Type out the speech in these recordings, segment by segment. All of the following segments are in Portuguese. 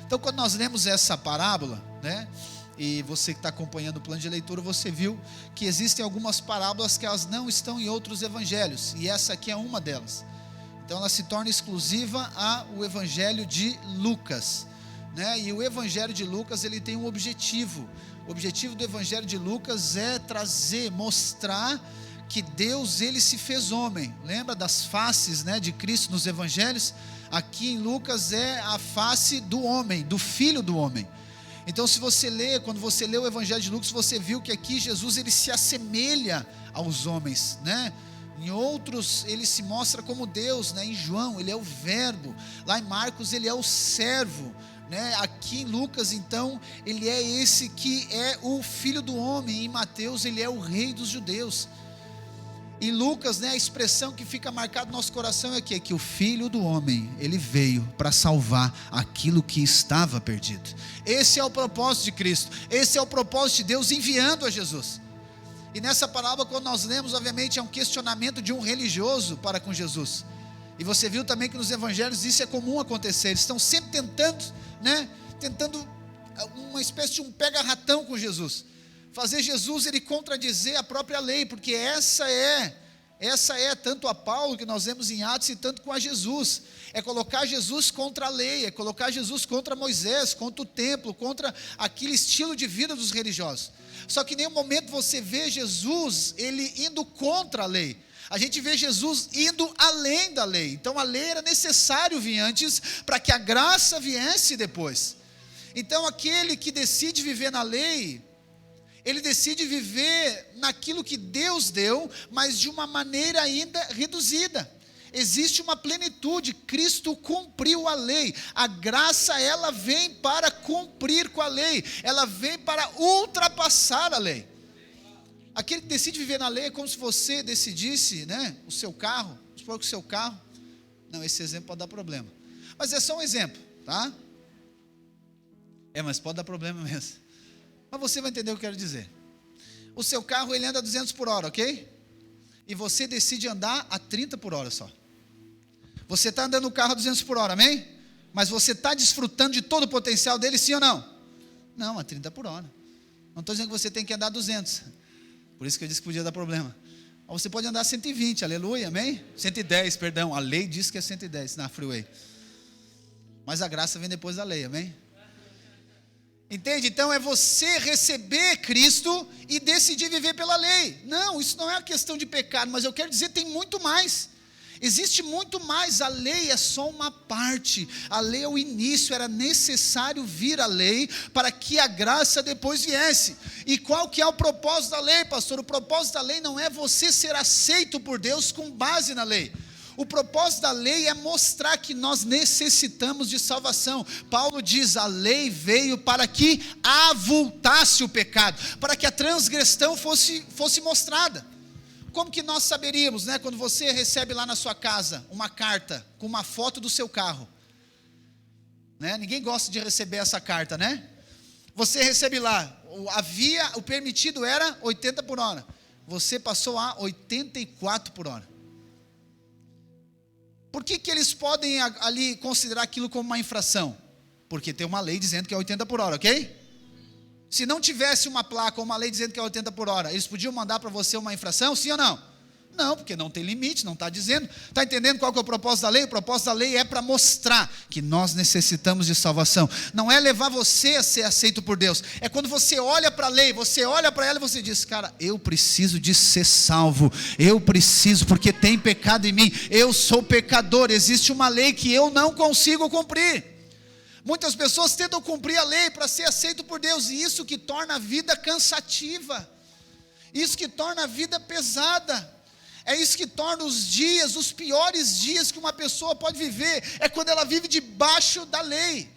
Então, quando nós lemos essa parábola, né, e você que está acompanhando o plano de leitura, você viu que existem algumas parábolas que elas não estão em outros evangelhos, e essa aqui é uma delas. Então ela se torna exclusiva ao evangelho de Lucas, né? E o evangelho de Lucas, ele tem um objetivo. O objetivo do evangelho de Lucas é mostrar que Deus, ele se fez homem. Lembra das faces, né, de Cristo nos evangelhos? Aqui em Lucas é a face do homem, do filho do homem. Então, se você lê, quando você lê o evangelho de Lucas, você viu que aqui Jesus, ele se assemelha aos homens, né? Em outros, ele se mostra como Deus, né? Em João, ele é o verbo. Lá em Marcos, ele é o servo, né? Aqui em Lucas, então, ele é esse que é o filho do homem. Em Mateus, ele é o rei dos judeus. Em Lucas, né, a expressão que fica marcada no nosso coração é que o filho do homem, ele veio para salvar aquilo que estava perdido. Esse é o propósito de Cristo, esse é o propósito de Deus enviando a Jesus. E nessa parábola, quando nós lemos, obviamente é um questionamento de um religioso para com Jesus. E você viu também que nos evangelhos isso é comum acontecer. Eles estão sempre tentando uma espécie de um pega-ratão com Jesus, fazer Jesus ele contradizer a própria lei, porque essa é tanto a Paulo, que nós vemos em Atos, e tanto com a Jesus, é colocar Jesus contra a lei, é colocar Jesus contra Moisés, contra o templo, contra aquele estilo de vida dos religiosos. Só que em nenhum momento você vê Jesus, ele indo contra a lei. A gente vê Jesus indo além da lei. Então a lei era necessário vir antes, para que a graça viesse depois. Então aquele que decide viver na lei, ele decide viver naquilo que Deus deu, mas de uma maneira ainda reduzida. Existe uma plenitude, Cristo cumpriu a lei, a graça ela vem para cumprir com a lei, ela vem para ultrapassar a lei. Aquele que decide viver na lei é como se você decidisse, né, o seu carro, vamos supor que o seu carro, não, esse exemplo pode dar problema, mas é só um exemplo, tá? Mas pode dar problema mesmo, mas você vai entender o que eu quero dizer. O seu carro ele anda a 200 por hora, ok? E você decide andar a 30 por hora só. Você está andando no carro a 200 por hora, amém? Mas você está desfrutando de todo o potencial dele, sim ou não? Não, a 30 por hora. Não estou dizendo que você tem que andar a 200. Por isso que eu disse que podia dar problema. Mas você pode andar a 120, aleluia, amém? 110, perdão, a lei diz que é 110 na freeway. Mas a graça vem depois da lei, amém? Entende? Então é você receber Cristo e decidir viver pela lei. Não, isso não é uma questão de pecado, mas eu quero dizer, tem muito mais. Existe muito mais, a lei é só uma parte, a lei é o início, era necessário vir a lei para que a graça depois viesse. E qual que é o propósito da lei, pastor? O propósito da lei não é você ser aceito por Deus com base na lei. O propósito da lei é mostrar que nós necessitamos de salvação. Paulo diz, a lei veio para que avultasse o pecado, para que a transgressão fosse mostrada. Como que nós saberíamos, né, quando você recebe lá na sua casa uma carta com uma foto do seu carro, né? Ninguém gosta de receber essa carta, né? Você recebe lá, o permitido era 80 por hora, você passou a 84 por hora. Por que eles podem ali considerar aquilo como uma infração? Porque tem uma lei dizendo que é 80 por hora, ok? Se não tivesse uma placa ou uma lei dizendo que é 80 por hora, eles podiam mandar para você uma infração, sim ou não? Não, porque não tem limite, não está dizendo. Está entendendo qual que é o propósito da lei? O propósito da lei é para mostrar que nós necessitamos de salvação. Não é levar você a ser aceito por Deus. É quando você olha para a lei, você olha para ela e você diz, cara, eu preciso de ser salvo. Eu preciso, porque tem pecado em mim. Eu sou pecador. Existe uma lei que eu não consigo cumprir. Muitas pessoas tentam cumprir a lei para ser aceito por Deus. E isso que torna a vida cansativa. Isso que torna a vida pesada. É isso que torna os dias, os piores dias que uma pessoa pode viver, é quando ela vive debaixo da lei.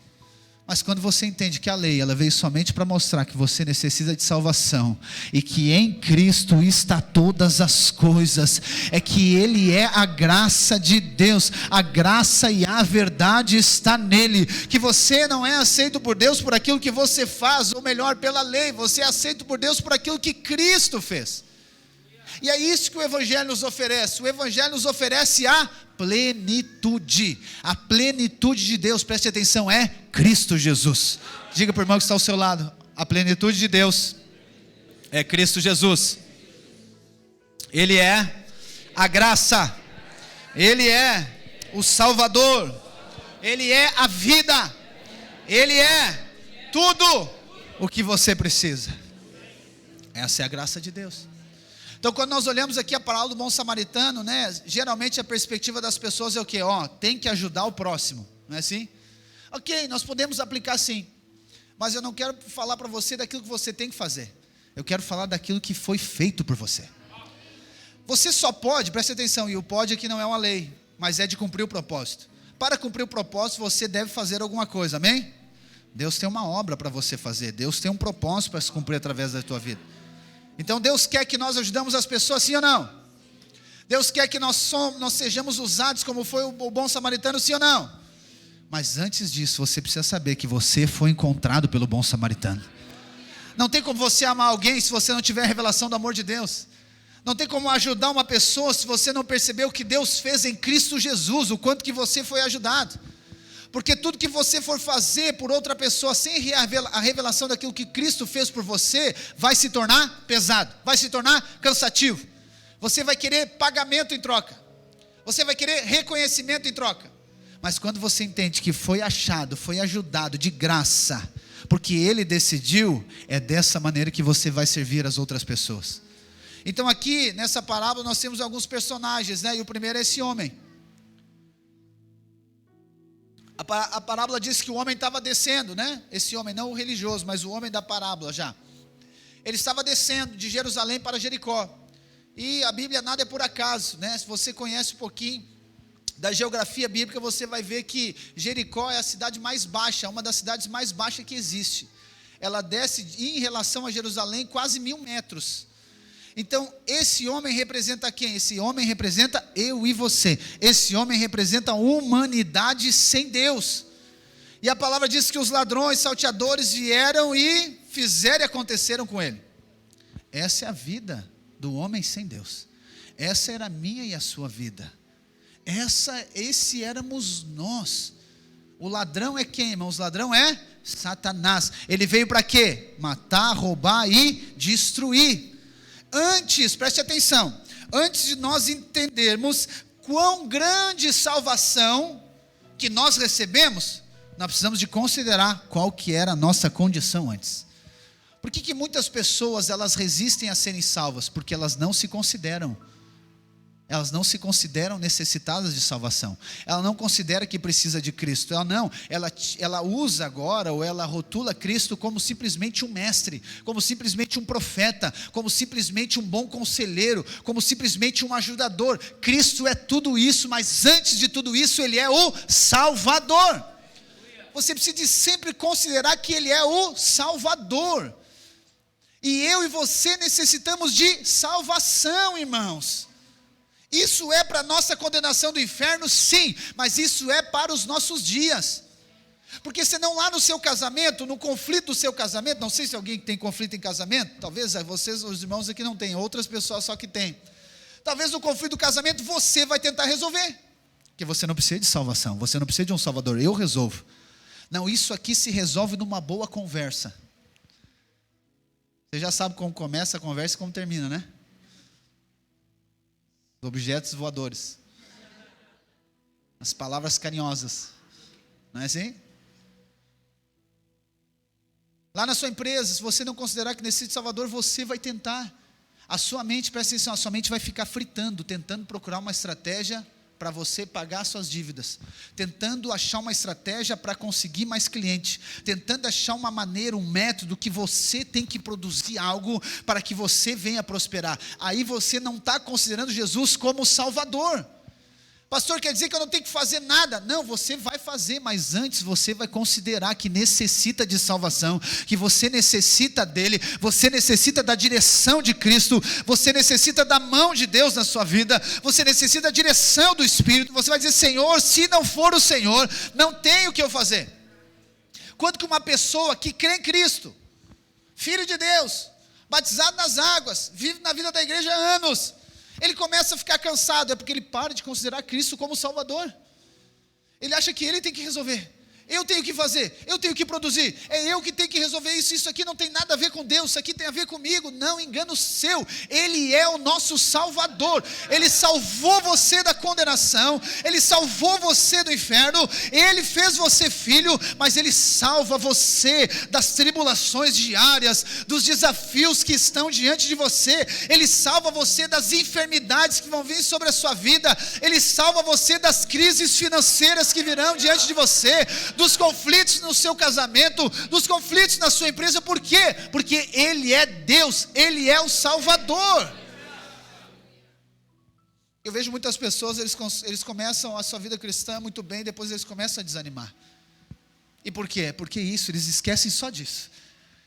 Mas quando você entende que a lei, ela veio somente para mostrar que você necessita de salvação, e que em Cristo está todas as coisas, é que Ele é a graça de Deus, a graça e a verdade está nele, que você não é aceito por Deus por aquilo que você faz, ou melhor, pela lei, você é aceito por Deus por aquilo que Cristo fez. E é isso que o Evangelho nos oferece. O Evangelho nos oferece a plenitude. A plenitude de Deus, preste atenção, é Cristo Jesus. Diga para o irmão que está ao seu lado: a plenitude de Deus é Cristo Jesus. Ele é a graça, Ele é o Salvador, Ele é a vida, Ele é tudo o que você precisa. Essa é a graça de Deus. Então, quando nós olhamos aqui a parábola do bom samaritano, né, geralmente a perspectiva das pessoas é o quê? Tem que ajudar o próximo, não é assim? Ok, nós podemos aplicar sim, mas eu não quero falar para você daquilo que você tem que fazer. Eu quero falar daquilo que foi feito por você. Você só pode, preste atenção, e o pode aqui não é uma lei, mas é de cumprir o propósito. Para cumprir o propósito, você deve fazer alguma coisa, amém? Deus tem uma obra para você fazer, Deus tem um propósito para se cumprir através da tua vida. Então Deus quer que nós ajudemos as pessoas, sim ou não? Deus quer que nós sejamos usados como foi o bom samaritano, sim ou não? Mas antes disso, você precisa saber que você foi encontrado pelo bom samaritano. Não tem como você amar alguém se você não tiver a revelação do amor de Deus. Não tem como ajudar uma pessoa se você não perceber o que Deus fez em Cristo Jesus, o quanto que você foi ajudado. Porque tudo que você for fazer por outra pessoa sem a revelação daquilo que Cristo fez por você, vai se tornar pesado, vai se tornar cansativo. Você vai querer pagamento em troca, você vai querer reconhecimento em troca. Mas quando você entende que foi achado, foi ajudado de graça, porque Ele decidiu, é dessa maneira que você vai servir as outras pessoas. Então aqui, nessa parábola, nós temos alguns personagens, né? E o primeiro é esse homem. A parábola diz que o homem estava descendo, né? Esse homem, não o religioso, mas o homem da parábola já. Ele estava descendo de Jerusalém para Jericó. E a Bíblia nada é por acaso, né? Se você conhece um pouquinho da geografia bíblica, você vai ver que Jericó é a cidade mais baixa, uma das cidades mais baixas que existe. Ela desce em relação a Jerusalém quase 1000 metros. Então, esse homem representa quem? Esse homem representa eu e você. Esse homem representa a humanidade sem Deus. E a palavra diz que os ladrões, salteadores vieram e fizeram e aconteceram com ele. Essa é a vida do homem sem Deus. Essa era a minha e a sua vida. Esse éramos nós. O ladrão é quem, irmãos? O ladrão é Satanás. Ele veio para quê? Matar, roubar e destruir. Antes, preste atenção, antes de nós entendermos quão grande salvação que nós recebemos, nós precisamos de considerar qual que era a nossa condição antes. Por que muitas pessoas elas resistem a serem salvas? Porque elas não se consideram necessitadas de salvação. Ela não considera que precisa de Cristo. Ela usa agora, ou ela rotula Cristo como simplesmente um mestre, como simplesmente um profeta, como simplesmente um bom conselheiro, como simplesmente um ajudador. Cristo é tudo isso, mas antes de tudo isso, Ele é o Salvador. Você precisa sempre considerar que Ele é o Salvador. E eu e você necessitamos de salvação, irmãos. Isso é para a nossa condenação do inferno, sim, mas isso é para os nossos dias. Porque senão lá no seu casamento, no conflito do seu casamento, não sei se alguém tem conflito em casamento, talvez vocês, os irmãos aqui não tenham, outras pessoas só que têm. Talvez no conflito do casamento você vai tentar resolver, porque você não precisa de salvação, você não precisa de um salvador, eu resolvo. Não, isso aqui se resolve numa boa conversa. Você já sabe como começa a conversa e como termina, né? Objetos voadores, as palavras carinhosas, não é assim? Lá na sua empresa, se você não considerar que necessita de Salvador, você vai tentar, a sua mente, presta atenção, a sua mente vai ficar fritando, tentando procurar uma estratégia para você pagar suas dívidas, tentando achar uma estratégia para conseguir mais cliente, tentando achar uma maneira, um método que você tem que produzir algo para que você venha prosperar. Aí você não está considerando Jesus como Salvador. Pastor, quer dizer que eu não tenho que fazer nada? Não, você vai fazer, mas antes você vai considerar que necessita de salvação, que você necessita dele, você necessita da direção de Cristo, você necessita da mão de Deus na sua vida, você necessita da direção do Espírito. Você vai dizer: Senhor, se não for o Senhor, não tem o que eu fazer. Quanto que uma pessoa que crê em Cristo, filho de Deus, batizado nas águas, vive na vida da igreja há anos, Ele começa a ficar cansado, é porque ele para de considerar Cristo como Salvador. Ele acha que ele tem que resolver. Eu tenho que fazer, eu tenho que produzir, é eu que tenho que resolver isso. Isso aqui não tem nada a ver com Deus, isso aqui tem a ver comigo. Não, engano seu. Ele é o nosso Salvador. Ele salvou você da condenação, Ele salvou você do inferno, Ele fez você filho, mas Ele salva você das tribulações diárias, dos desafios que estão diante de você. Ele salva você das enfermidades que vão vir sobre a sua vida. Ele salva você das crises financeiras que virão diante de você, dos conflitos no seu casamento, dos conflitos na sua empresa. Por quê? Porque Ele é Deus, Ele é o Salvador. Eu vejo muitas pessoas, eles começam a sua vida cristã muito bem, depois eles começam a desanimar. E por quê? Porque isso, eles esquecem só disso.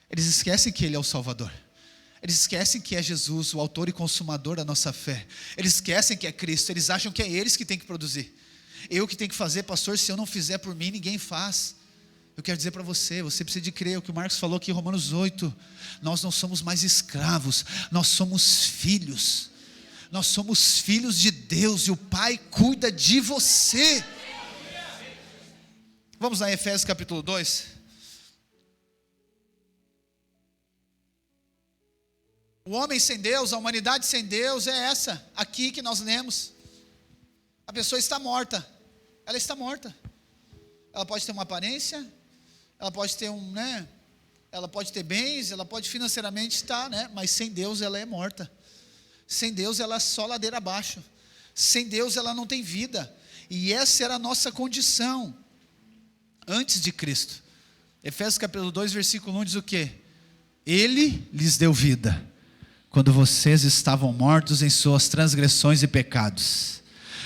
Eles esquecem que Ele é o Salvador. Eles esquecem que é Jesus, o autor e consumador da nossa fé. Eles esquecem que é Cristo, eles acham que é eles que têm que produzir. Eu que tenho que fazer, pastor, se eu não fizer por mim, ninguém faz. Eu quero dizer para você precisa de crer, o que o Marcos falou aqui em Romanos 8, nós não somos mais escravos, nós somos filhos. Nós somos filhos de Deus, e o Pai cuida de você. Vamos lá em Efésios capítulo 2. O homem sem Deus, a humanidade sem Deus, é essa aqui que nós lemos. A pessoa está morta. Ela está morta. Ela pode ter uma aparência, ela pode ter ela pode ter bens, ela pode financeiramente estar, mas sem Deus ela é morta. Sem Deus ela é só ladeira abaixo. Sem Deus ela não tem vida. E essa era a nossa condição antes de Cristo. Efésios capítulo 2, versículo 1 diz o quê? Ele lhes deu vida, quando vocês estavam mortos em suas transgressões e pecados,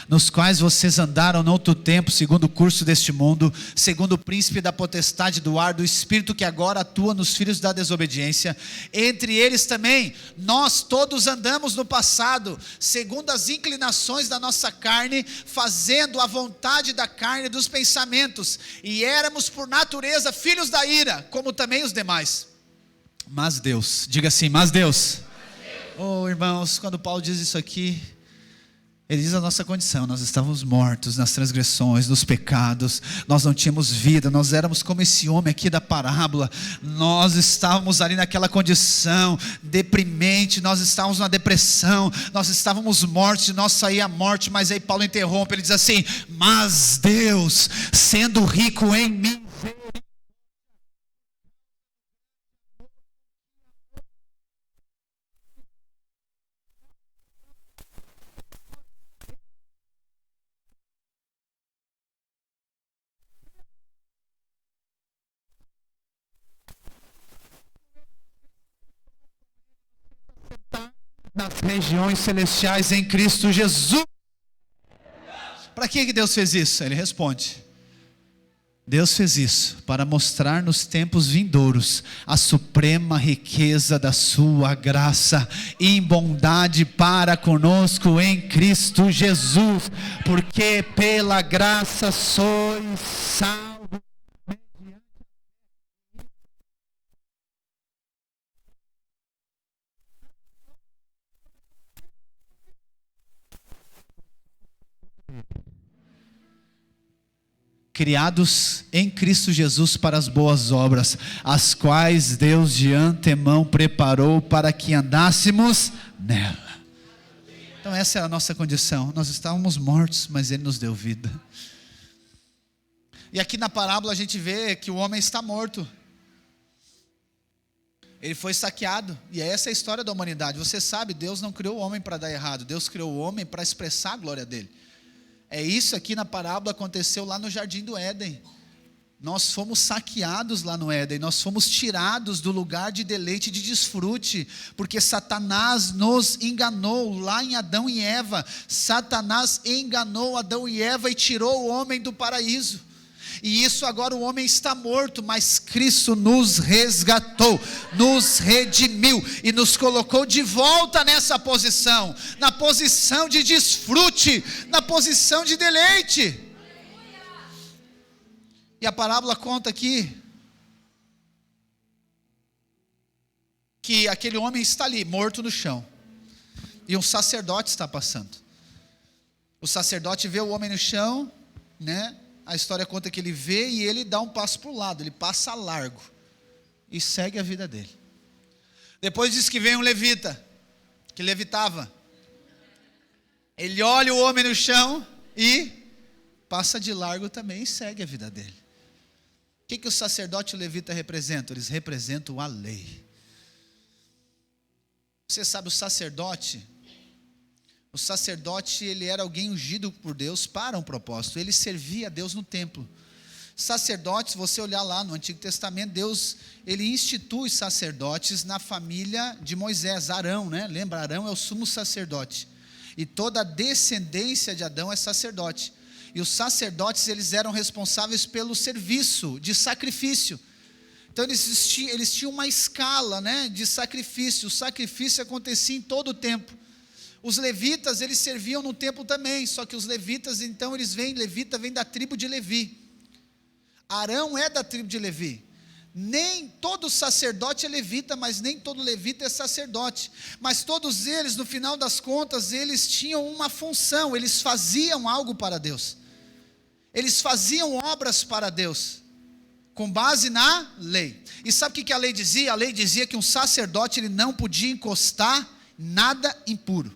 nos quais vocês andaram no outro tempo, segundo o curso deste mundo, segundo o príncipe da potestade do ar, do espírito que agora atua nos filhos da desobediência. Entre eles também, nós todos andamos no passado, segundo as inclinações da nossa carne, fazendo a vontade da carne e dos pensamentos, e éramos por natureza filhos da ira, como também os demais. Mas Deus, diga assim, mas Deus. Oh irmãos, quando Paulo diz isso aqui, ele diz a nossa condição: nós estávamos mortos nas transgressões, nos pecados, nós não tínhamos vida, nós éramos como esse homem aqui da parábola, nós estávamos ali naquela condição deprimente, nós estávamos na depressão, nós estávamos mortos, de nós saía a morte. Mas aí Paulo interrompe, ele diz assim: mas Deus, sendo rico em mim, nas regiões celestiais em Cristo Jesus. Para que Deus fez isso? Ele responde: Deus fez isso para mostrar nos tempos vindouros a suprema riqueza da sua graça e bondade para conosco em Cristo Jesus, porque pela graça sois salvos. Criados em Cristo Jesus para as boas obras, as quais Deus de antemão preparou para que andássemos nela. Então essa era a nossa condição. Nós estávamos mortos, mas Ele nos deu vida. E aqui na parábola a gente vê que o homem está morto. Ele foi saqueado. E essa é a história da humanidade. Você sabe, Deus não criou o homem para dar errado. Deus criou o homem para expressar a glória dele. É isso aqui na parábola aconteceu lá no jardim do Éden. Nós fomos saqueados lá no Éden, nós fomos tirados do lugar de deleite e de desfrute, porque Satanás nos enganou lá em Adão e Eva. Satanás enganou Adão e Eva e tirou o homem do paraíso. E isso agora o homem está morto, mas Cristo nos resgatou, nos redimiu e nos colocou de volta nessa posição, na posição de desfrute, na posição de deleite. E a parábola conta aqui que aquele homem está ali, morto no chão. e um sacerdote está passando. O sacerdote vê o homem no chão, né? A história conta que ele vê e ele dá um passo para o lado, ele passa largo e segue a vida dele. Depois diz que vem um levita, que levitava. Ele olha o homem no chão e passa de largo também e segue a vida dele. O que o sacerdote e o levita representam? Eles representam a lei. Você sabe, o sacerdote ele era alguém ungido por Deus para um propósito. Ele servia a Deus no templo. Sacerdotes, se você olhar lá no Antigo Testamento, Deus, ele institui sacerdotes na família de Moisés, Arão, né? Lembra, Arão é o sumo sacerdote. E toda a descendência de Adão é sacerdote. E os sacerdotes, eles eram responsáveis pelo serviço de sacrifício. Então eles tinham uma escala, né, de sacrifício. O sacrifício acontecia em todo o tempo. Os levitas, eles serviam no templo também, só que os levitas, então levita vem da tribo de Levi. Arão é da tribo de Levi. Nem todo sacerdote é levita, mas nem todo levita é sacerdote. Mas todos eles, no final das contas, eles tinham uma função, eles faziam algo para Deus. Eles faziam obras para Deus, com base na lei. E sabe o que a lei dizia? A lei dizia que um sacerdote ele não podia encostar nada impuro.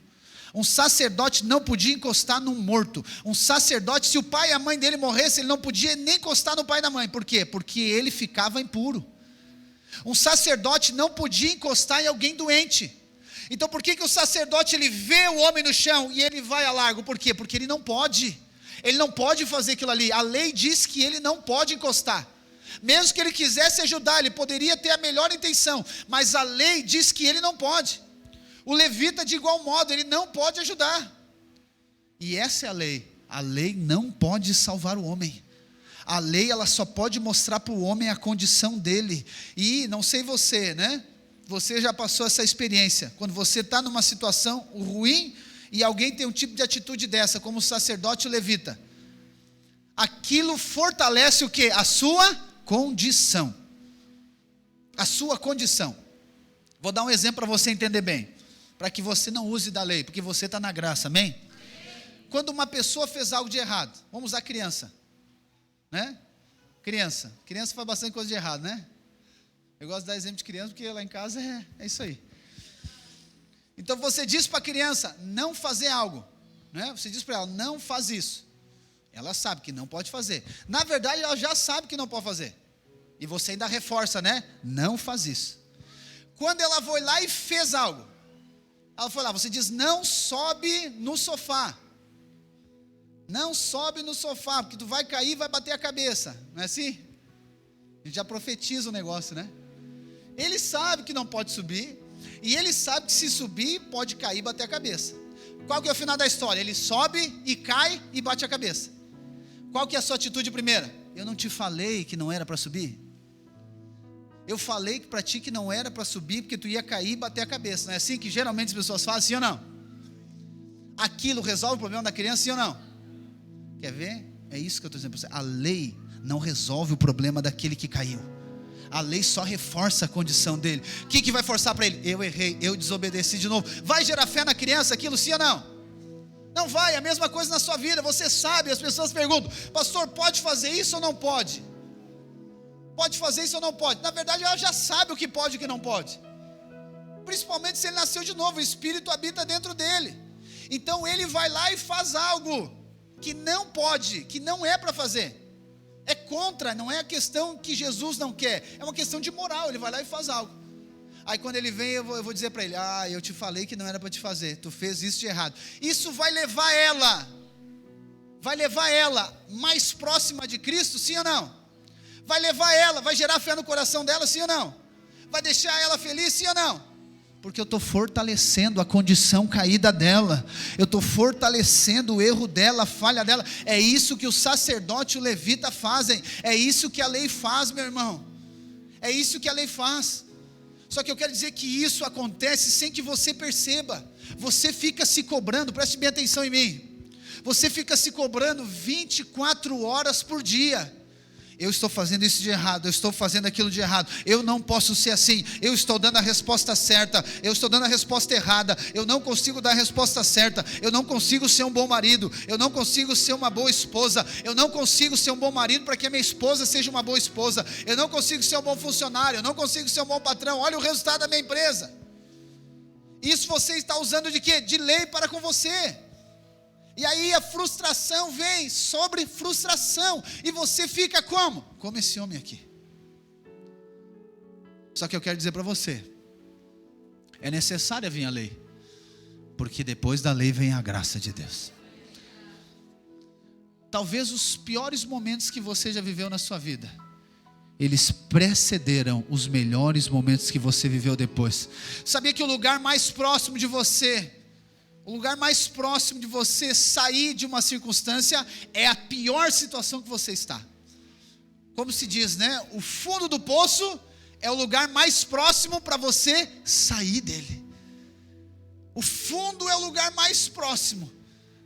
Um sacerdote não podia encostar num morto. Um sacerdote, se o pai e a mãe dele morressem, ele não podia nem encostar no pai e na mãe. Por quê? Porque ele ficava impuro. Um sacerdote não podia encostar em alguém doente. Então por que o sacerdote ele vê o homem no chão e ele vai a largo? Por quê? Porque ele não pode. Ele não pode fazer aquilo ali. A lei diz que ele não pode encostar. Mesmo que ele quisesse ajudar, ele poderia ter a melhor intenção, mas a lei diz que ele não pode. O levita, de igual modo, ele não pode ajudar. E essa é a lei. A lei não pode salvar o homem. A lei, ela só pode mostrar para o homem a condição dele. E não sei você, né? Você já passou essa experiência. Quando você está numa situação ruim e alguém tem um tipo de atitude dessa, como o sacerdote e o levita. Aquilo fortalece o quê? A sua condição. A sua condição. Vou dar um exemplo para você entender bem. Para que você não use da lei, porque você está na graça, amém? Quando uma pessoa fez algo de errado, vamos usar criança, né? Criança faz bastante coisa de errado, né? Eu gosto de dar exemplo de criança, porque lá em casa é isso aí. Então você diz para a criança não fazer algo, né? Você diz para ela, não faz isso. Ela sabe que não pode fazer. Na verdade, ela já sabe que não pode fazer. E você ainda reforça, né? Não faz isso. Quando ela foi lá e fez algo, ela foi lá, você diz, não sobe no sofá. Não sobe no sofá, porque tu vai cair e vai bater a cabeça. Não é assim? A gente já profetiza o negócio, né? Ele sabe que não pode subir, e ele sabe que se subir, pode cair e bater a cabeça. Qual que é o final da história? Ele sobe e cai e bate a cabeça. Qual que é a sua atitude primeira? Eu não te falei que não era para subir? Eu falei para ti que não era para subir, porque tu ia cair e bater a cabeça. Não é assim que geralmente as pessoas fazem, sim ou não? Aquilo resolve o problema da criança, sim ou não? Quer ver? É isso que eu estou dizendo para você. A lei não resolve o problema daquele que caiu. A lei só reforça a condição dele. O que vai forçar para ele? Eu errei, eu desobedeci de novo. Vai gerar fé na criança aquilo, sim ou não? Não vai, a mesma coisa na sua vida. Você sabe, as pessoas perguntam, pastor, pode fazer isso ou não pode? Pode fazer isso ou não pode? Na verdade, ela já sabe o que pode e o que não pode. Principalmente se ele nasceu de novo, o Espírito habita dentro dele. Então ele vai lá e faz algo que não pode, que não é para fazer. É contra, não é a questão que Jesus não quer, é uma questão de moral. Ele vai lá e faz algo. Aí quando ele vem, eu vou dizer para ele, eu te falei que não era para te fazer, tu fez isso de errado. Isso vai levar ela mais próxima de Cristo, sim ou não? Vai levar ela, vai gerar fé no coração dela, sim ou não? Vai deixar ela feliz, sim ou não? Porque eu estou fortalecendo a condição caída dela, eu estou fortalecendo o erro dela, a falha dela. É isso que o sacerdote e o levita fazem, é isso que a lei faz, meu irmão, é isso que a lei faz. Só que eu quero dizer que isso acontece sem que você perceba. Você fica se cobrando, preste bem atenção em mim, você fica se cobrando 24 horas por dia. eu estou fazendo isso de errado, eu estou fazendo aquilo de errado, eu não posso ser assim, eu estou dando a resposta certa, eu estou dando a resposta errada, eu não consigo dar a resposta certa, eu não consigo ser um bom marido, eu não consigo ser uma boa esposa, eu não consigo ser um bom marido para que a minha esposa seja uma boa esposa, eu não consigo ser um bom funcionário, eu não consigo ser um bom patrão, olha o resultado da minha empresa. Isso você está usando de quê? De lei para com você. E aí a frustração vem sobre frustração, e você fica como? Como esse homem aqui. Só que eu quero dizer para você, é necessária vir a lei, porque depois da lei vem a graça de Deus. Talvez os piores momentos que você já viveu na sua vida, eles precederam os melhores momentos que você viveu depois. Sabia que o lugar mais próximo de você, o lugar mais próximo de você sair de uma circunstância é a pior situação que você está? Como se diz, né? O fundo do poço é o lugar mais próximo para você sair dele. O fundo é o lugar mais próximo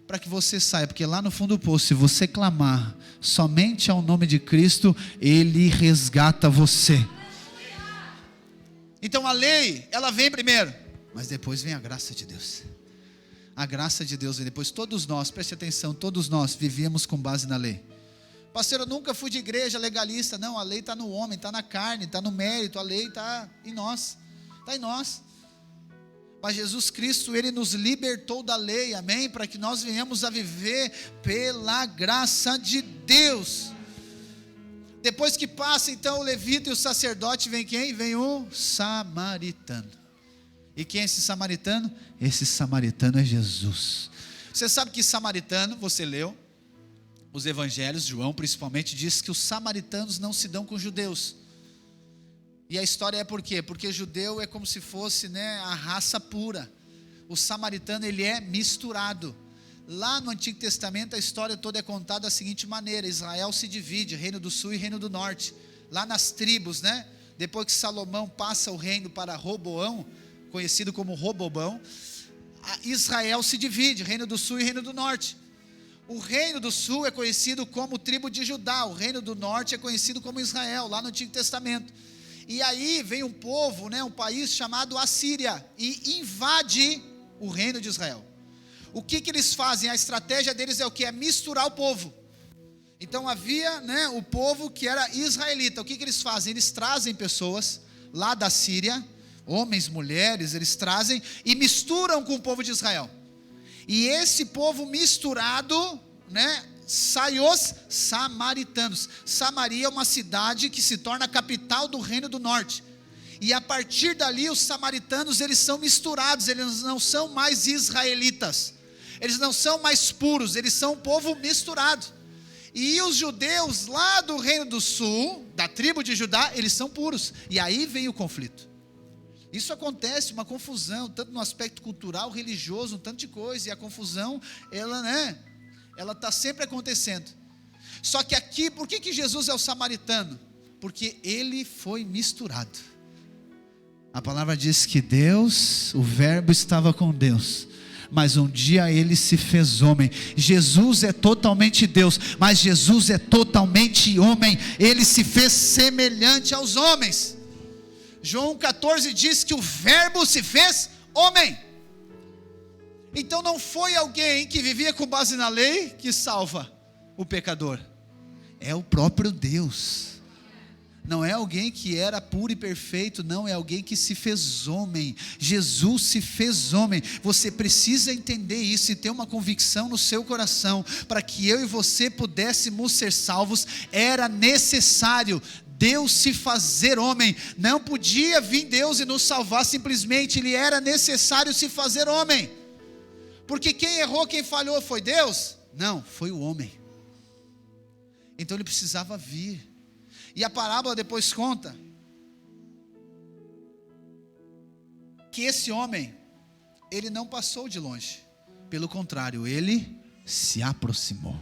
para que você saia, porque lá no fundo do poço, se você clamar somente ao nome de Cristo, Ele resgata você. Então a lei, ela vem primeiro, mas depois vem a graça de Deus. A graça de Deus vem depois. Todos nós, preste atenção, todos nós vivíamos com base na lei. Pastor, eu nunca fui de igreja legalista. Não, a lei está no homem, está na carne, está no mérito, a lei está em nós, está em nós. Mas Jesus Cristo, Ele nos libertou da lei, amém? Para que nós venhamos a viver pela graça de Deus. Depois que passa então o levita e o sacerdote, vem quem? Vem o samaritano. E quem é esse samaritano? Esse samaritano é Jesus. Você sabe que samaritano, você leu os evangelhos, João principalmente, diz que os samaritanos não se dão com judeus. E a história é por quê? Porque judeu é como se fosse, né, a raça pura. O samaritano, ele é misturado. Lá no Antigo Testamento a história toda é contada da seguinte maneira: Israel se divide, reino do sul e reino do norte. Lá nas tribos, né? Depois que Salomão passa o reino para Roboão, conhecido como Robobão, Israel se divide, reino do sul e reino do norte. O reino do sul é conhecido como tribo de Judá, o reino do norte é conhecido como Israel, lá no Antigo Testamento. E aí vem um povo, né, um país chamado Assíria, e invade o reino de Israel. O que eles fazem? A estratégia deles é o que? É misturar o povo. Então havia, né, o povo que era israelita. O que eles fazem? Eles trazem pessoas lá da Síria, homens, mulheres, eles trazem e misturam com o povo de Israel. E esse povo misturado, né, sai os samaritanos. Samaria é uma cidade que se torna a capital do reino do norte. E a partir dali os samaritanos, eles são misturados, eles não são mais israelitas. Eles não são mais puros, eles são um povo misturado. E os judeus lá do reino do sul, da tribo de Judá, eles são puros. E aí vem o conflito. Isso acontece, uma confusão, tanto no aspecto cultural, religioso, um tanto de coisa. E a confusão, ela, né, ela está sempre acontecendo. Só que aqui, por que Jesus é o samaritano? Porque ele foi misturado. A palavra diz que Deus, o verbo estava com Deus, mas um dia ele se fez homem. Jesus é totalmente Deus, mas Jesus é totalmente homem. Ele se fez semelhante aos homens. João 14 diz que o verbo se fez homem. Então não foi alguém que vivia com base na lei que salva o pecador. É o próprio Deus. Não é alguém que era puro e perfeito, não, é alguém que se fez homem. Jesus se fez homem. Você precisa entender isso e ter uma convicção no seu coração. Para que eu e você pudéssemos ser salvos, era necessário Deus se fazer homem. Não podia vir Deus e nos salvar simplesmente, ele era necessário se fazer homem. Porque quem errou, quem falhou foi Deus? Não, foi o homem. Então ele precisava vir. E a parábola depois conta que esse homem, ele não passou de longe. Pelo contrário, ele se aproximou.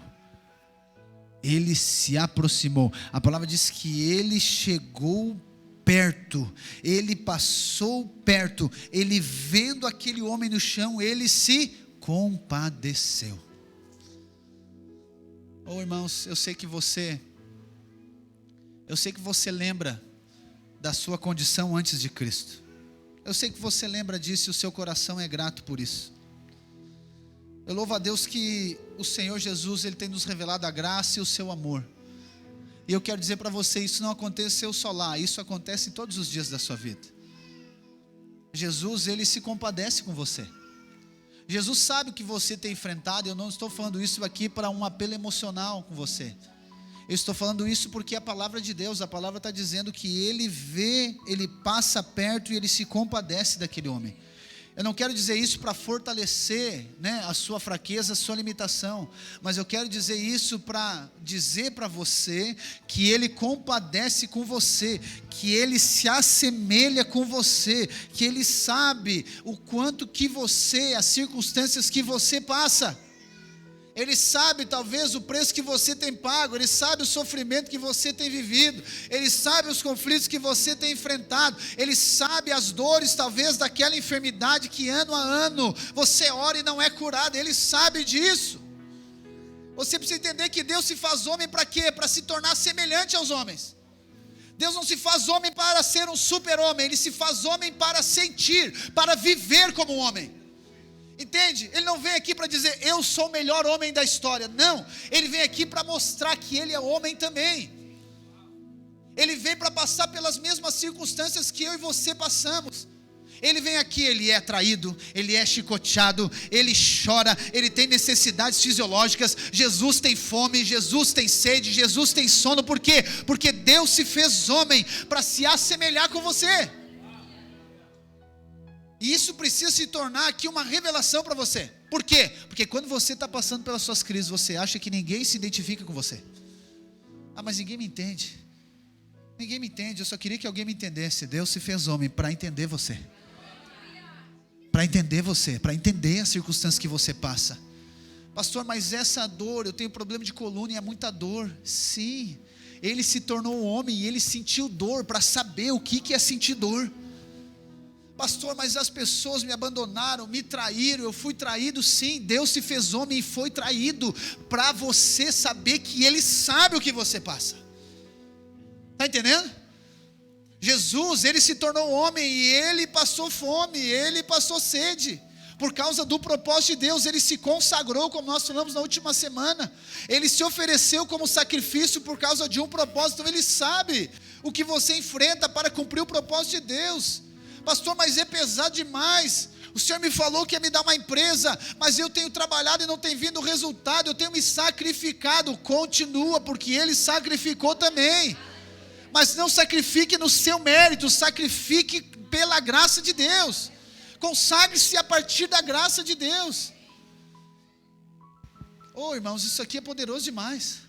Ele se aproximou. A palavra diz que ele chegou perto. Ele passou perto. Ele vendo aquele homem no chão, ele se compadeceu. Oh, irmãos, eu sei que você Eu sei que você lembra da sua condição antes de Cristo. Eu sei que você lembra disso e o seu coração é grato por isso. Eu louvo a Deus que o Senhor Jesus, Ele tem nos revelado a graça e o seu amor. E eu quero dizer para você, isso não aconteceu só lá, isso acontece todos os dias da sua vida. Jesus, Ele se compadece com você. Jesus sabe o que você tem enfrentado. Eu não estou falando isso aqui para um apelo emocional com você. Eu estou falando isso porque a palavra de Deus, a palavra está dizendo que Ele vê, Ele passa perto e Ele se compadece daquele homem. Eu não quero dizer isso para fortalecer, a sua fraqueza, a sua limitação, mas eu quero dizer isso para dizer para você que Ele compadece com você, que Ele se assemelha com você, que Ele sabe o quanto que você, as circunstâncias que você passa. Ele sabe talvez o preço que você tem pago, Ele sabe o sofrimento que você tem vivido, Ele sabe os conflitos que você tem enfrentado, Ele sabe as dores talvez daquela enfermidade que ano a ano você ora e não é curado, Ele sabe disso. Você precisa entender que Deus se faz homem para quê? Para se tornar semelhante aos homens. Deus não se faz homem para ser um super-homem, Ele se faz homem para sentir, para viver como um homem. Entende? Ele não vem aqui para dizer, eu sou o melhor homem da história. Não, Ele vem aqui para mostrar que Ele é homem também. Ele vem para passar pelas mesmas circunstâncias que eu e você passamos. Ele vem aqui, Ele é traído, Ele é chicoteado, Ele chora, Ele tem necessidades fisiológicas. Jesus tem fome, Jesus tem sede, Jesus tem sono. Por quê? Porque Deus se fez homem para se assemelhar com você. E isso precisa se tornar aqui uma revelação para você. Por quê? Porque quando você está passando pelas suas crises, você acha que ninguém se identifica com você. Mas ninguém me entende. Ninguém me entende, eu só queria que alguém me entendesse. Deus se fez homem para entender você. Para entender você, para entender as circunstâncias que você passa. Pastor, mas essa dor, eu tenho problema de coluna e é muita dor. Sim, Ele se tornou um homem e Ele sentiu dor para saber o que é sentir dor. Pastor, mas as pessoas me abandonaram, me traíram, eu fui traído. Sim, Deus se fez homem e foi traído, para você saber que Ele sabe o que você passa. Está entendendo? Jesus, Ele se tornou homem e Ele passou fome, Ele passou sede, por causa do propósito de Deus. Ele se consagrou, como nós falamos na última semana, Ele se ofereceu como sacrifício por causa de um propósito. Então Ele sabe o que você enfrenta para cumprir o propósito de Deus. Pastor, mas é pesado demais. O Senhor me falou que ia me dar uma empresa, mas eu tenho trabalhado e não tem vindo resultado. Eu tenho me sacrificado. Continua, porque Ele sacrificou também. Mas não sacrifique no seu mérito, sacrifique pela graça de Deus. Consagre-se a partir da graça de Deus. Irmãos, isso aqui é poderoso demais.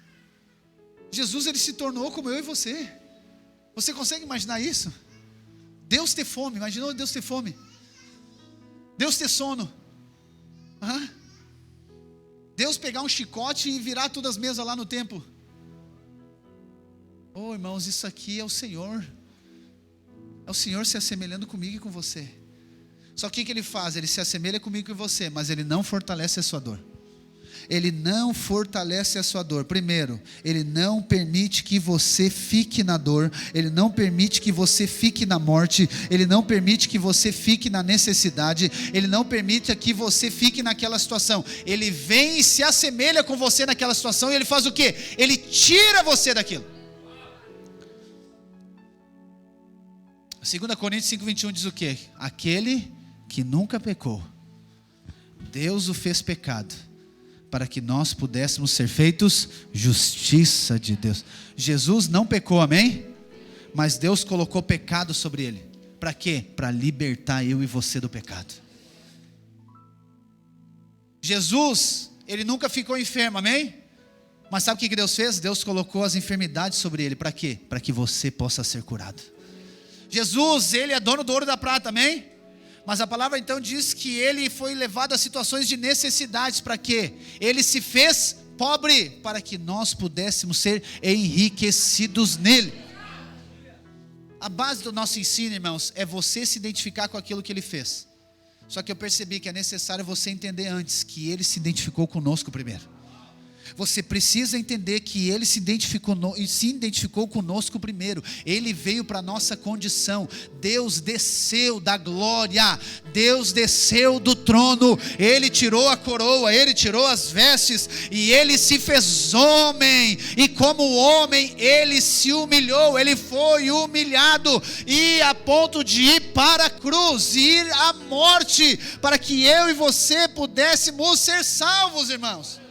Jesus, Ele se tornou como eu e você. Você consegue imaginar isso? Deus ter fome, imaginou Deus ter fome? Deus ter sono? Deus pegar um chicote e virar todas as mesas lá no templo? Irmãos, isso aqui é o Senhor. É o Senhor se assemelhando comigo e com você. Só que o que Ele faz? Ele se assemelha comigo e com você, mas Ele não fortalece a sua dor. Ele não fortalece a sua dor. Primeiro, Ele não permite que você fique na dor. Ele não permite que você fique na morte. Ele não permite que você fique na necessidade. Ele não permite que você fique naquela situação. Ele vem e se assemelha com você naquela situação. E Ele faz o quê? Ele tira você daquilo. 2 Coríntios 5:21 diz o quê? Aquele que nunca pecou, Deus o fez pecado, para que nós pudéssemos ser feitos justiça de Deus. Jesus não pecou, amém? Mas Deus colocou pecado sobre Ele. Para quê? Para libertar eu e você do pecado. Jesus, Ele nunca ficou enfermo, amém? Mas sabe o que Deus fez? Deus colocou as enfermidades sobre Ele. Para quê? Para que você possa ser curado. Jesus, Ele é dono do ouro e da prata, amém? Mas a palavra então diz que Ele foi levado a situações de necessidades. Para quê? Ele se fez pobre para que nós pudéssemos ser enriquecidos nele. A base do nosso ensino, irmãos, é você se identificar com aquilo que Ele fez. Só que eu percebi que é necessário você entender antes que Ele se identificou conosco primeiro. Você precisa entender que Ele se identificou conosco primeiro. Ele veio para a nossa condição. Deus desceu da glória, Deus desceu do trono, Ele tirou a coroa, Ele tirou as vestes, e Ele se fez homem, e como homem, Ele se humilhou, Ele foi humilhado, e a ponto de ir para a cruz, ir à morte, para que eu e você pudéssemos ser salvos, irmãos.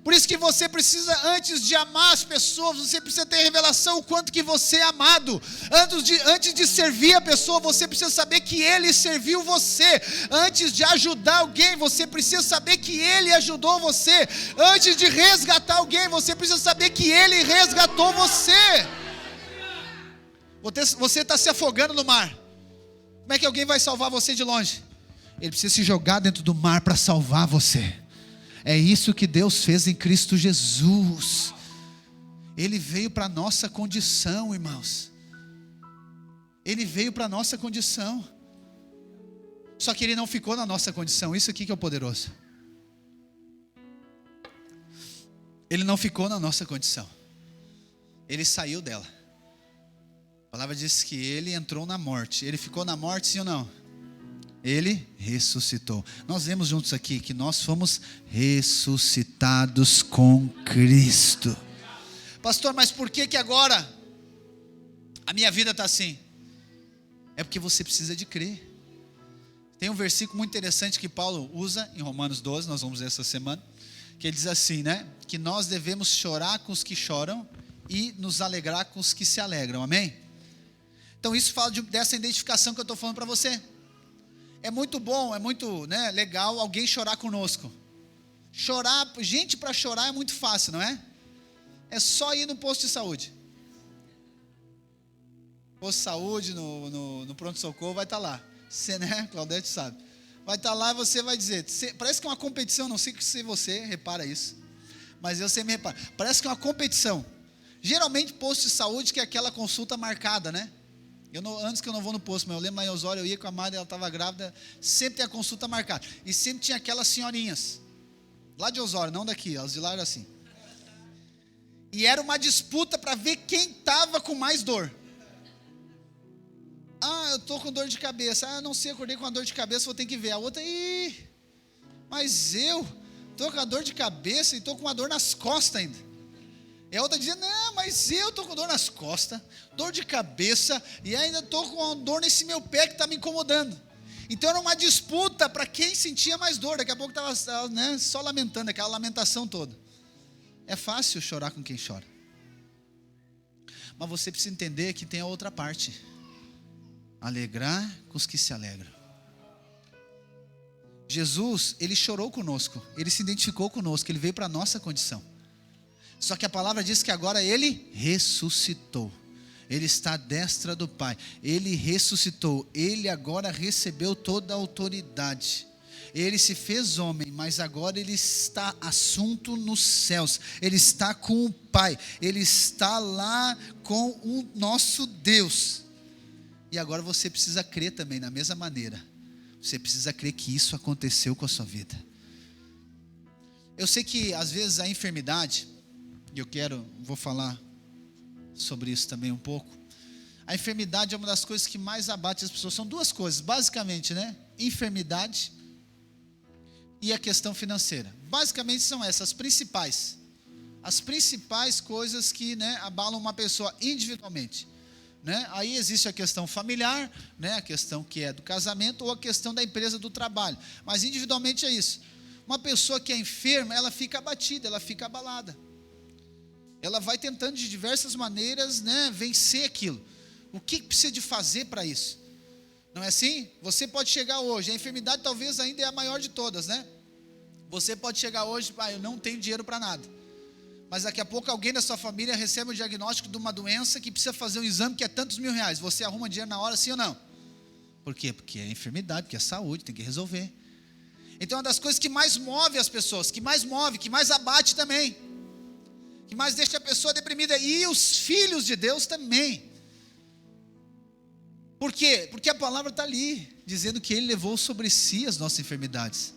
Por isso que você precisa, antes de amar as pessoas, você precisa ter revelação o quanto que você é amado. Antes de servir a pessoa, você precisa saber que Ele serviu você. Antes de ajudar alguém, você precisa saber que Ele ajudou você. Antes de resgatar alguém, você precisa saber que Ele resgatou você. Você está se afogando no mar. Como é que alguém vai salvar você de longe? Ele precisa se jogar dentro do mar para salvar você. É isso que Deus fez em Cristo Jesus. Ele veio para a nossa condição, irmãos. Ele veio para a nossa condição. Só que Ele não ficou na nossa condição. Isso aqui que é o poderoso. Ele não ficou na nossa condição. Ele saiu dela. A palavra diz que Ele entrou na morte. Ele ficou na morte, sim ou não? Ele ressuscitou. Nós vemos juntos aqui que nós fomos ressuscitados com Cristo. Pastor, mas por que agora a minha vida está assim? É porque você precisa de crer. Tem um versículo muito interessante que Paulo usa em Romanos 12, nós vamos ler essa semana, que ele diz assim, né? Que nós devemos chorar com os que choram e nos alegrar com os que se alegram, amém? Então isso fala dessa identificação que eu estou falando para você. É muito bom, é muito, né, legal alguém chorar conosco. Chorar, gente, para chorar é muito fácil, não é? É só ir no posto de saúde. Posto de saúde, no pronto-socorro, vai estar lá. Você, né, Claudete sabe. Vai estar lá e você vai dizer, parece que é uma competição, não sei se você repara isso, mas eu sempre reparo. Parece que é uma competição. Geralmente posto de saúde que é aquela consulta marcada, né? Antes que eu não vou no posto, mas eu lembro lá em Osório, eu ia com a Mari, ela estava grávida, sempre tem a consulta marcada, e sempre tinha aquelas senhorinhas, lá de Osório, não daqui, elas de lá eram assim, e era uma disputa para ver quem estava com mais dor. Eu estou com dor de cabeça, não sei, acordei com uma dor de cabeça, vou ter que ver. A outra, mas eu estou com a dor de cabeça e estou com uma dor nas costas ainda. E a outra dizia, não, mas eu estou com dor nas costas, dor de cabeça, e ainda estou com uma dor nesse meu pé que está me incomodando. Então era uma disputa para quem sentia mais dor. Daqui a pouco estava, né, só lamentando, aquela lamentação toda. É fácil chorar com quem chora. Mas você precisa entender que tem a outra parte. Alegrar com os que se alegram. Jesus, Ele chorou conosco, Ele se identificou conosco, Ele veio para a nossa condição. Só que a palavra diz que agora Ele ressuscitou. Ele está à destra do Pai. Ele ressuscitou. Ele agora recebeu toda a autoridade. Ele se fez homem, mas agora Ele está assunto nos céus. Ele está com o Pai. Ele está lá com o nosso Deus. E agora você precisa crer também, da mesma maneira. Você precisa crer que isso aconteceu com a sua vida. Eu sei que às vezes a enfermidade... E vou falar sobre isso também um pouco. A enfermidade é uma das coisas que mais abate as pessoas. São duas coisas, basicamente, né? Enfermidade e a questão financeira. Basicamente são essas, as principais coisas que, né, abalam uma pessoa individualmente. Né? Aí existe a questão familiar, né? A questão que é do casamento ou a questão da empresa, do trabalho. Mas individualmente é isso. Uma pessoa que é enferma, ela fica abatida, ela fica abalada. Ela vai tentando de diversas maneiras, né, vencer aquilo. O que precisa de fazer para isso? Não é assim? Você pode chegar hoje, a enfermidade talvez ainda é a maior de todas, né? Você pode chegar hoje, eu não tenho dinheiro para nada. Mas daqui a pouco alguém da sua família recebe o diagnóstico de uma doença que precisa fazer um exame que é tantos mil reais. Você arruma dinheiro na hora, sim ou não? Por quê? Porque é enfermidade, porque é saúde, tem que resolver. Então é uma das coisas que mais move as pessoas, que mais abate também, que mais deixa a pessoa deprimida, e os filhos de Deus também. Por quê? Porque a palavra está ali, dizendo que Ele levou sobre si as nossas enfermidades.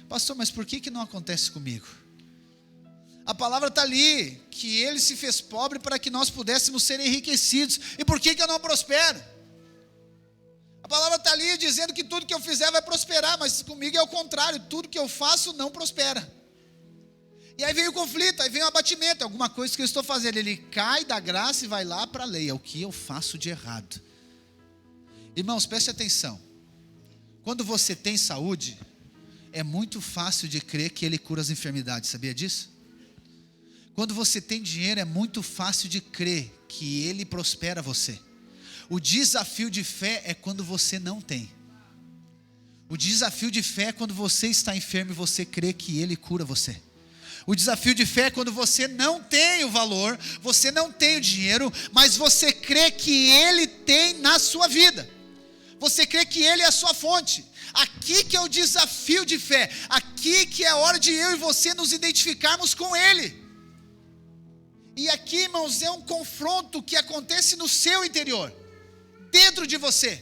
Pastor, mas por que não acontece comigo? A palavra está ali, que Ele se fez pobre para que nós pudéssemos ser enriquecidos. E por que eu não prospero? A palavra está ali dizendo que tudo que eu fizer vai prosperar, mas comigo é o contrário, tudo que eu faço não prospera. E aí vem o conflito, aí vem o abatimento, alguma coisa que eu estou fazendo, ele cai da graça e vai lá para a lei, é o que eu faço de errado. Irmãos, preste atenção, quando você tem saúde, é muito fácil de crer que Ele cura as enfermidades, sabia disso? Quando você tem dinheiro, é muito fácil de crer que Ele prospera você. O desafio de fé é quando você não tem. O desafio de fé é quando você está enfermo e você crê que Ele cura você. O desafio de fé é quando você não tem o valor, você não tem o dinheiro, mas você crê que Ele tem na sua vida. Você crê que Ele é a sua fonte. Aqui que é o desafio de fé. Aqui que é a hora de eu e você nos identificarmos com Ele. E aqui, irmãos, é um confronto que acontece no seu interior, dentro de você.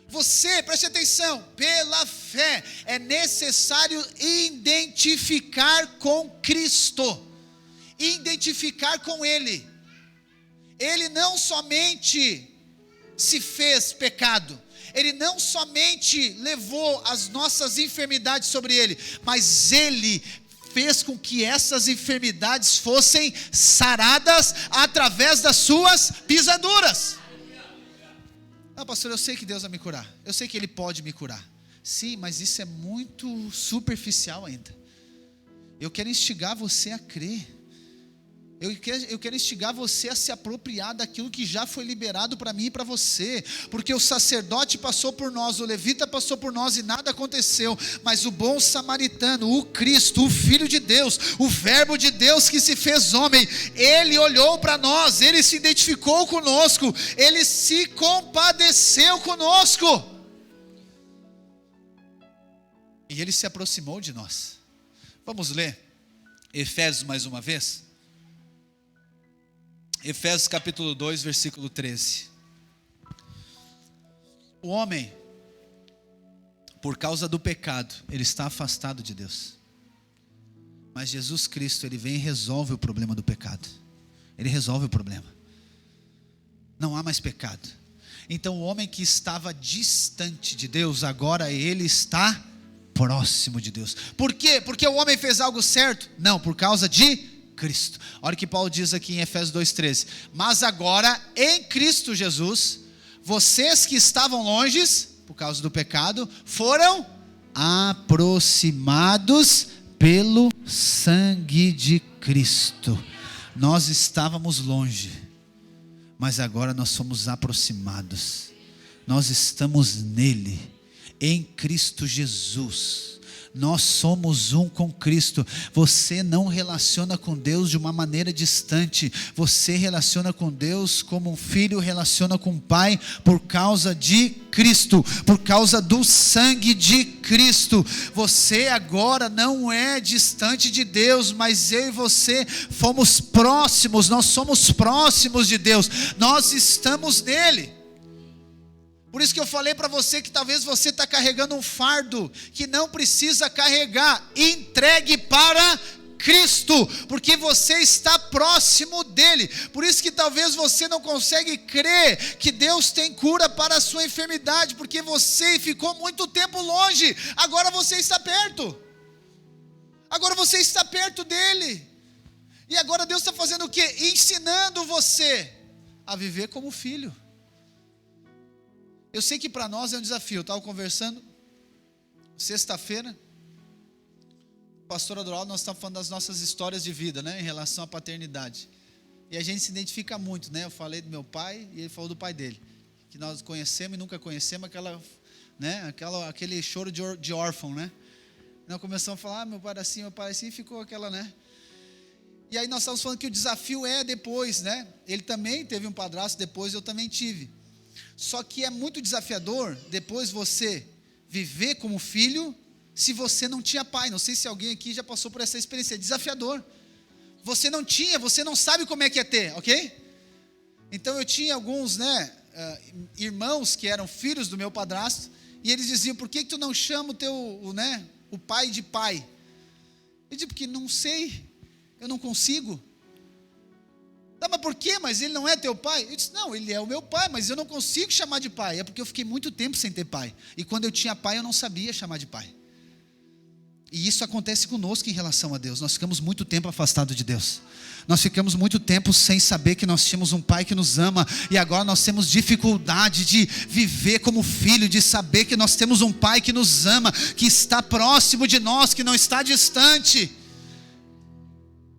Você, preste atenção, pela fé, é necessário identificar com Cristo, identificar com Ele. Ele não somente se fez pecado, Ele não somente levou as nossas enfermidades sobre Ele, mas Ele fez com que essas enfermidades fossem saradas através das suas pisaduras. Ah, pastor, eu sei que Deus vai me curar, eu sei que Ele pode me curar. Sim, mas isso é muito superficial ainda. Eu quero instigar você a crer. Eu quero instigar você a se apropriar daquilo que já foi liberado para mim e para você, porque o sacerdote passou por nós, o levita passou por nós e nada aconteceu, mas o bom samaritano, o Cristo, o Filho de Deus, o Verbo de Deus que se fez homem, Ele olhou para nós, Ele se identificou conosco, Ele se compadeceu conosco, e Ele se aproximou de nós. Vamos ler Efésios mais uma vez? Efésios capítulo 2, versículo 13. O homem, por causa do pecado, ele está afastado de Deus. Mas Jesus Cristo, Ele vem e resolve o problema do pecado. Ele resolve o problema. Não há mais pecado. Então o homem que estava distante de Deus, agora ele está próximo de Deus. Por quê? Porque o homem fez algo certo? Não, por causa de Cristo. Olha o que Paulo diz aqui em Efésios 2,13. Mas agora, em Cristo Jesus, vocês que estavam longes, por causa do pecado, foram aproximados pelo sangue de Cristo. Nós estávamos longe, mas agora nós somos aproximados. Nós estamos nele, em Cristo Jesus. Nós somos um com Cristo. Você não relaciona com Deus de uma maneira distante. Você relaciona com Deus como um filho relaciona com o pai, por causa de Cristo, por causa do sangue de Cristo. Você agora não é distante de Deus, mas eu e você fomos próximos. Nós somos próximos de Deus. Nós estamos nele. Por isso que eu falei para você que talvez você está carregando um fardo que não precisa carregar. Entregue para Cristo, porque você está próximo dele. Por isso que talvez você não consegue crer que Deus tem cura para a sua enfermidade, porque você ficou muito tempo longe. Agora você está perto. Agora você está perto dele. E agora Deus está fazendo o quê? Ensinando você a viver como filho. Eu sei que para nós é um desafio. Eu estava conversando sexta-feira, pastor Adoraldo, nós estávamos falando das nossas histórias de vida, né, em relação à paternidade. E a gente se identifica muito, né? Eu falei do meu pai e ele falou do pai dele, que nós conhecemos e nunca conhecemos, aquele choro de órfão, né? Nós começamos a falar, meu pai assim, e ficou aquela, né? E aí nós estávamos falando que o desafio é depois, né? Ele também teve um padrasto depois, eu também tive. Só que é muito desafiador depois você viver como filho, se você não tinha pai. Não sei se alguém aqui já passou por essa experiência, é desafiador. Você não tinha, você não sabe como é que é ter, ok? Então eu tinha alguns, né, irmãos que eram filhos do meu padrasto, e eles diziam, por que tu não chama o pai de pai? Eu disse, porque não sei. Eu não consigo. Tá, mas por quê? Mas ele não é teu pai? Eu disse, não, ele é o meu pai, mas eu não consigo chamar de pai. É porque eu fiquei muito tempo sem ter pai. E quando eu tinha pai, eu não sabia chamar de pai. E isso acontece conosco em relação a Deus. Nós ficamos muito tempo afastados de Deus. Nós ficamos muito tempo sem saber que nós tínhamos um pai que nos ama. E agora nós temos dificuldade de viver como filho, de saber que nós temos um pai que nos ama, que está próximo de nós, que não está distante.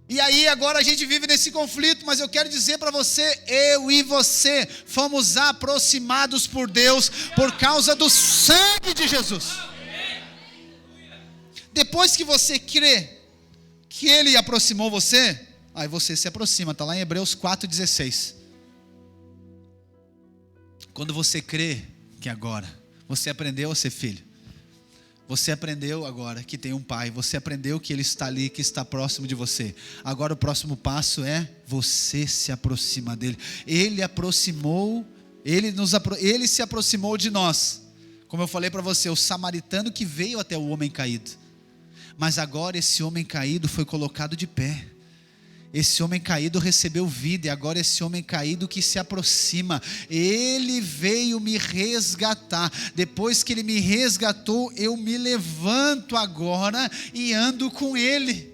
E aí agora a gente vive nesse conflito, mas eu quero dizer para você, eu e você fomos aproximados por Deus por causa do sangue de Jesus. Depois que você crê que Ele aproximou você, aí você se aproxima, está lá em Hebreus 4,16. Quando você crê que agora você aprendeu a ser filho, você aprendeu agora que tem um pai, você aprendeu que Ele está ali, que está próximo de você. Agora o próximo passo é você se aproxima dEle. Ele se aproximou de nós. Como eu falei para você, o samaritano que veio até o homem caído. Mas agora esse homem caído foi colocado de pé. Esse homem caído recebeu vida, e agora esse homem caído que se aproxima, ele veio me resgatar. Depois que ele me resgatou, eu me levanto agora e ando com ele.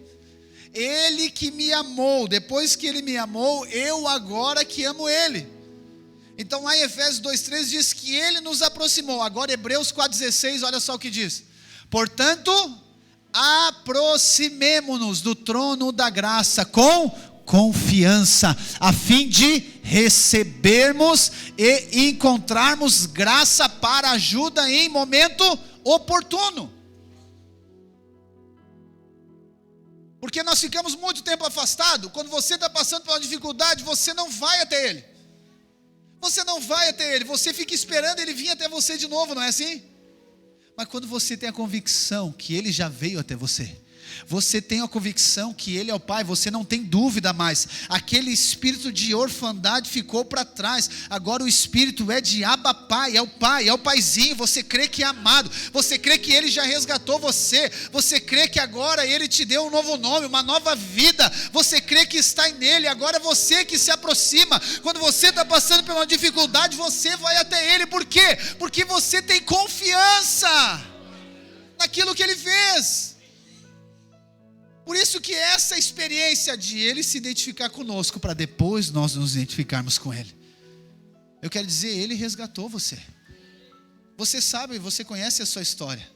Ele que me amou, depois que ele me amou, eu agora que amo ele. Então lá em Efésios 2,13 diz que ele nos aproximou. Agora Hebreus 4,16, olha só o que diz: portanto, aproximemo-nos do trono da graça com confiança, a fim de recebermos e encontrarmos graça para ajuda em momento oportuno. Porque nós ficamos muito tempo afastados. Quando você está passando por uma dificuldade, você não vai até Ele. Você não vai até Ele, você fica esperando Ele vir até você de novo, não é assim? Mas quando você tem a convicção que Ele já veio até você, você tem a convicção que Ele é o Pai, você não tem dúvida mais. Aquele espírito de orfandade ficou para trás. Agora o espírito é de Abba Pai, é o Paizinho. Você crê que é amado, você crê que Ele já resgatou você, você crê que agora Ele te deu um novo nome, uma nova vida, você crê que está nele. Agora é você que se aproxima. Quando você está passando por uma dificuldade, você vai até Ele. Por quê? Porque você tem confiança naquilo que Ele fez. Por isso que essa experiência de Ele se identificar conosco, para depois nós nos identificarmos com Ele. Eu quero dizer, Ele resgatou você. Você sabe, você conhece a sua história.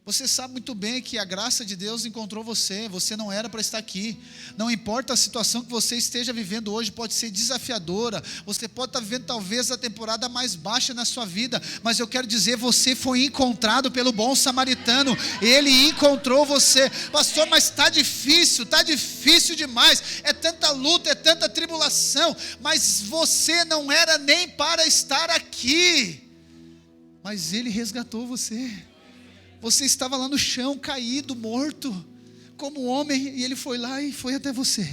Você sabe muito bem que a graça de Deus encontrou você. Você não era para estar aqui. Não importa a situação que você esteja vivendo hoje, pode ser desafiadora. Você pode estar vivendo talvez a temporada mais baixa na sua vida. Mas eu quero dizer, você foi encontrado pelo bom samaritano. Ele encontrou você. Pastor, mas está difícil demais. É tanta luta, é tanta tribulação. Mas você não era nem para estar aqui. Mas Ele resgatou você. Você estava lá no chão, caído, morto, como homem, e Ele foi lá e foi até você.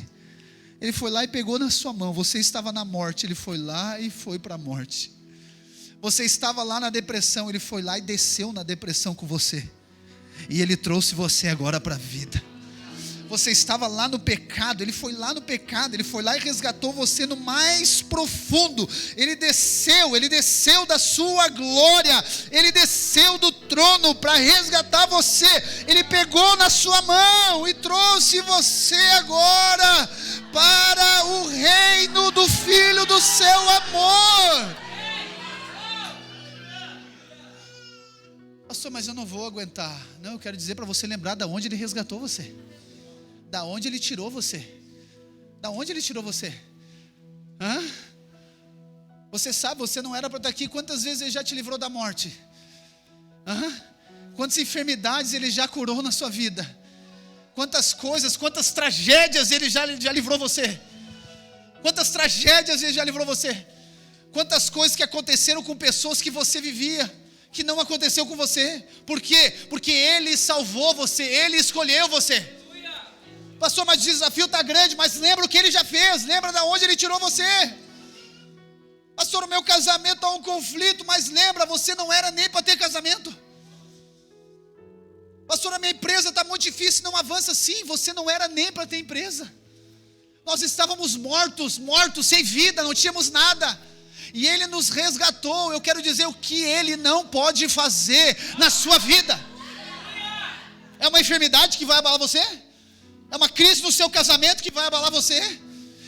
Ele foi lá e pegou na sua mão. Você estava na morte, Ele foi lá e foi para a morte. Você estava lá na depressão, Ele foi lá e desceu na depressão com você. E Ele trouxe você agora para a vida. Você estava lá no pecado, Ele foi lá no pecado, Ele foi lá e resgatou você no mais profundo. Ele desceu da sua glória, Ele desceu do trono para resgatar você. Ele pegou na sua mão e trouxe você agora para o reino do Filho do seu amor. Pastor, mas eu não vou aguentar. Não, eu quero dizer para você lembrar de onde Ele resgatou você. Da onde Ele tirou você? Da onde Ele tirou você? Você sabe, você não era para estar aqui. Quantas vezes Ele já te livrou da morte? Quantas enfermidades Ele já curou na sua vida? Quantas coisas, quantas tragédias Ele já livrou você? Quantas tragédias Ele já livrou você? Quantas coisas que aconteceram com pessoas que você vivia, que não aconteceu com você? Por quê? Porque Ele salvou você, Ele escolheu você. Pastor, mas o desafio está grande, mas lembra o que Ele já fez, lembra de onde Ele tirou você. Pastor, o meu casamento está um conflito, mas lembra, você não era nem para ter casamento. Pastor, a minha empresa está muito difícil, não avança. Sim, você não era nem para ter empresa. Nós estávamos mortos, sem vida, não tínhamos nada. E Ele nos resgatou. Eu quero dizer o que Ele não pode fazer na sua vida. É uma enfermidade que vai abalar você? É uma crise no seu casamento que vai abalar você?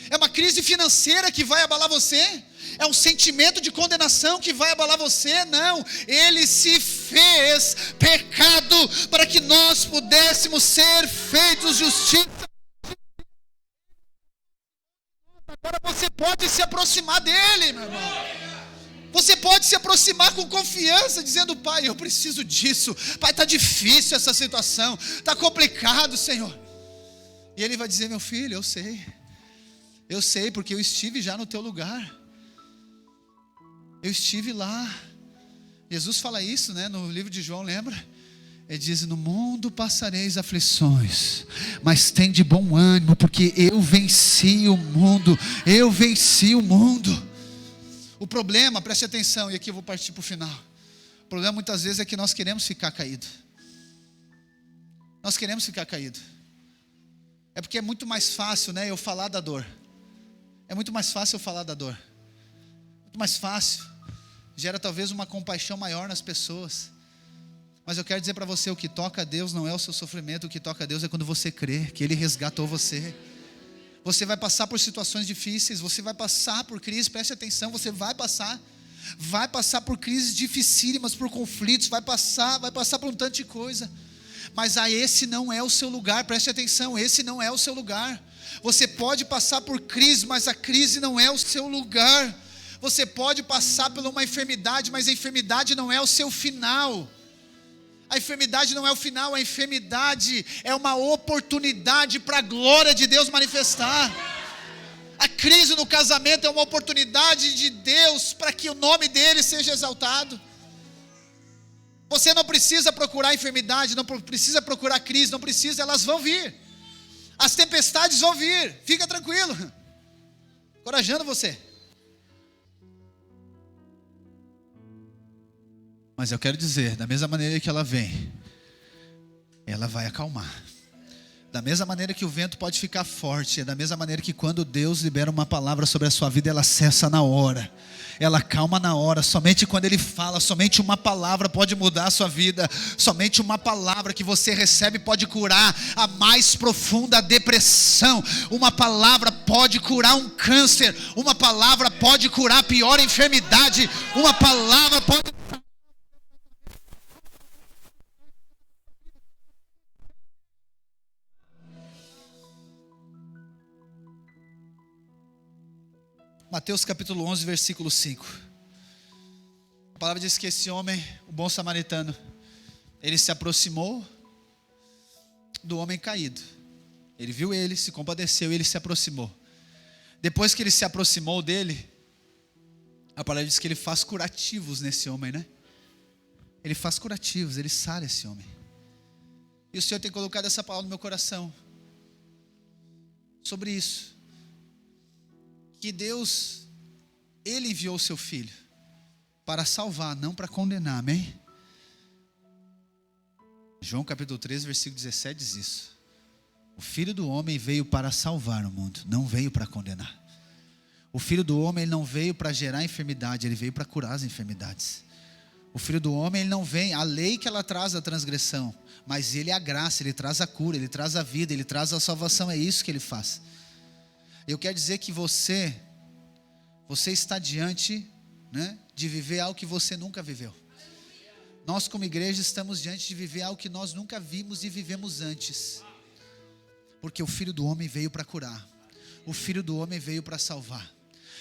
É uma crise financeira que vai abalar você? É um sentimento de condenação que vai abalar você? Não, Ele se fez pecado para que nós pudéssemos ser feitos justiça. Agora você pode se aproximar dEle, meu irmão. Você pode se aproximar com confiança, dizendo: Pai, eu preciso disso. Pai, está difícil essa situação, está complicado, Senhor. E Ele vai dizer: meu filho, eu sei, porque eu estive já no teu lugar. Eu estive lá. Jesus fala isso, né, no livro de João, lembra? Ele diz: no mundo passareis aflições, mas tem de bom ânimo, porque eu venci o mundo. Eu venci o mundo. O problema, preste atenção, e aqui eu vou partir para o final. O problema muitas vezes é que nós queremos ficar caído. Nós queremos ficar caído. É porque é muito mais fácil, né, eu falar da dor. É muito mais fácil eu falar da dor. Muito mais fácil. Gera talvez uma compaixão maior nas pessoas. Mas eu quero dizer para você, o que toca a Deus não é o seu sofrimento. O que toca a Deus é quando você crê que Ele resgatou você. Você vai passar por situações difíceis. Você vai passar por crises, preste atenção. Você vai passar por crises dificílimas, por conflitos. Vai passar por um tanto de coisa. Mas esse não é o seu lugar, preste atenção. Esse não é o seu lugar. Você pode passar por crise, mas a crise não é o seu lugar. Você pode passar por uma enfermidade, mas a enfermidade não é o seu final. A enfermidade não é o final, a enfermidade é uma oportunidade para a glória de Deus manifestar. A crise no casamento é uma oportunidade de Deus para que o nome dEle seja exaltado. Você não precisa procurar enfermidade, não precisa procurar crise, não precisa, elas vão vir. As tempestades vão vir, fica tranquilo. Encorajando você. Mas eu quero dizer, da mesma maneira que ela vem, ela vai acalmar. Da mesma maneira que o vento pode ficar forte, é da mesma maneira que quando Deus libera uma palavra sobre a sua vida, ela cessa na hora. Ela calma na hora. Somente quando Ele fala, somente uma palavra pode mudar a sua vida. Somente uma palavra que você recebe pode curar a mais profunda depressão. Uma palavra pode curar um câncer. Uma palavra pode curar a pior enfermidade. Uma palavra pode... Mateus capítulo 11, versículo 5. A palavra diz que esse homem, o bom samaritano, ele se aproximou do homem caído. Ele viu ele, se compadeceu e ele se aproximou. Depois que ele se aproximou dele, a palavra diz que ele faz curativos nesse homem, né? Ele faz curativos, ele sara esse homem. E o Senhor tem colocado essa palavra no meu coração sobre isso. Que Deus, Ele enviou o seu Filho para salvar, não para condenar, amém? João capítulo 13, versículo 17 diz isso. O Filho do homem veio para salvar o mundo, não veio para condenar. O Filho do homem ele não veio para gerar enfermidade, ele veio para curar as enfermidades. O Filho do homem ele não vem, a lei que ela traz a transgressão, mas ele é a graça, ele traz a cura, ele traz a vida, ele traz a salvação, é isso que ele faz. Eu quero dizer que você está diante, né, de viver algo que você nunca viveu. Nós como igreja estamos diante de viver algo que nós nunca vimos e vivemos antes. Porque o Filho do homem veio para curar. O Filho do homem veio para salvar.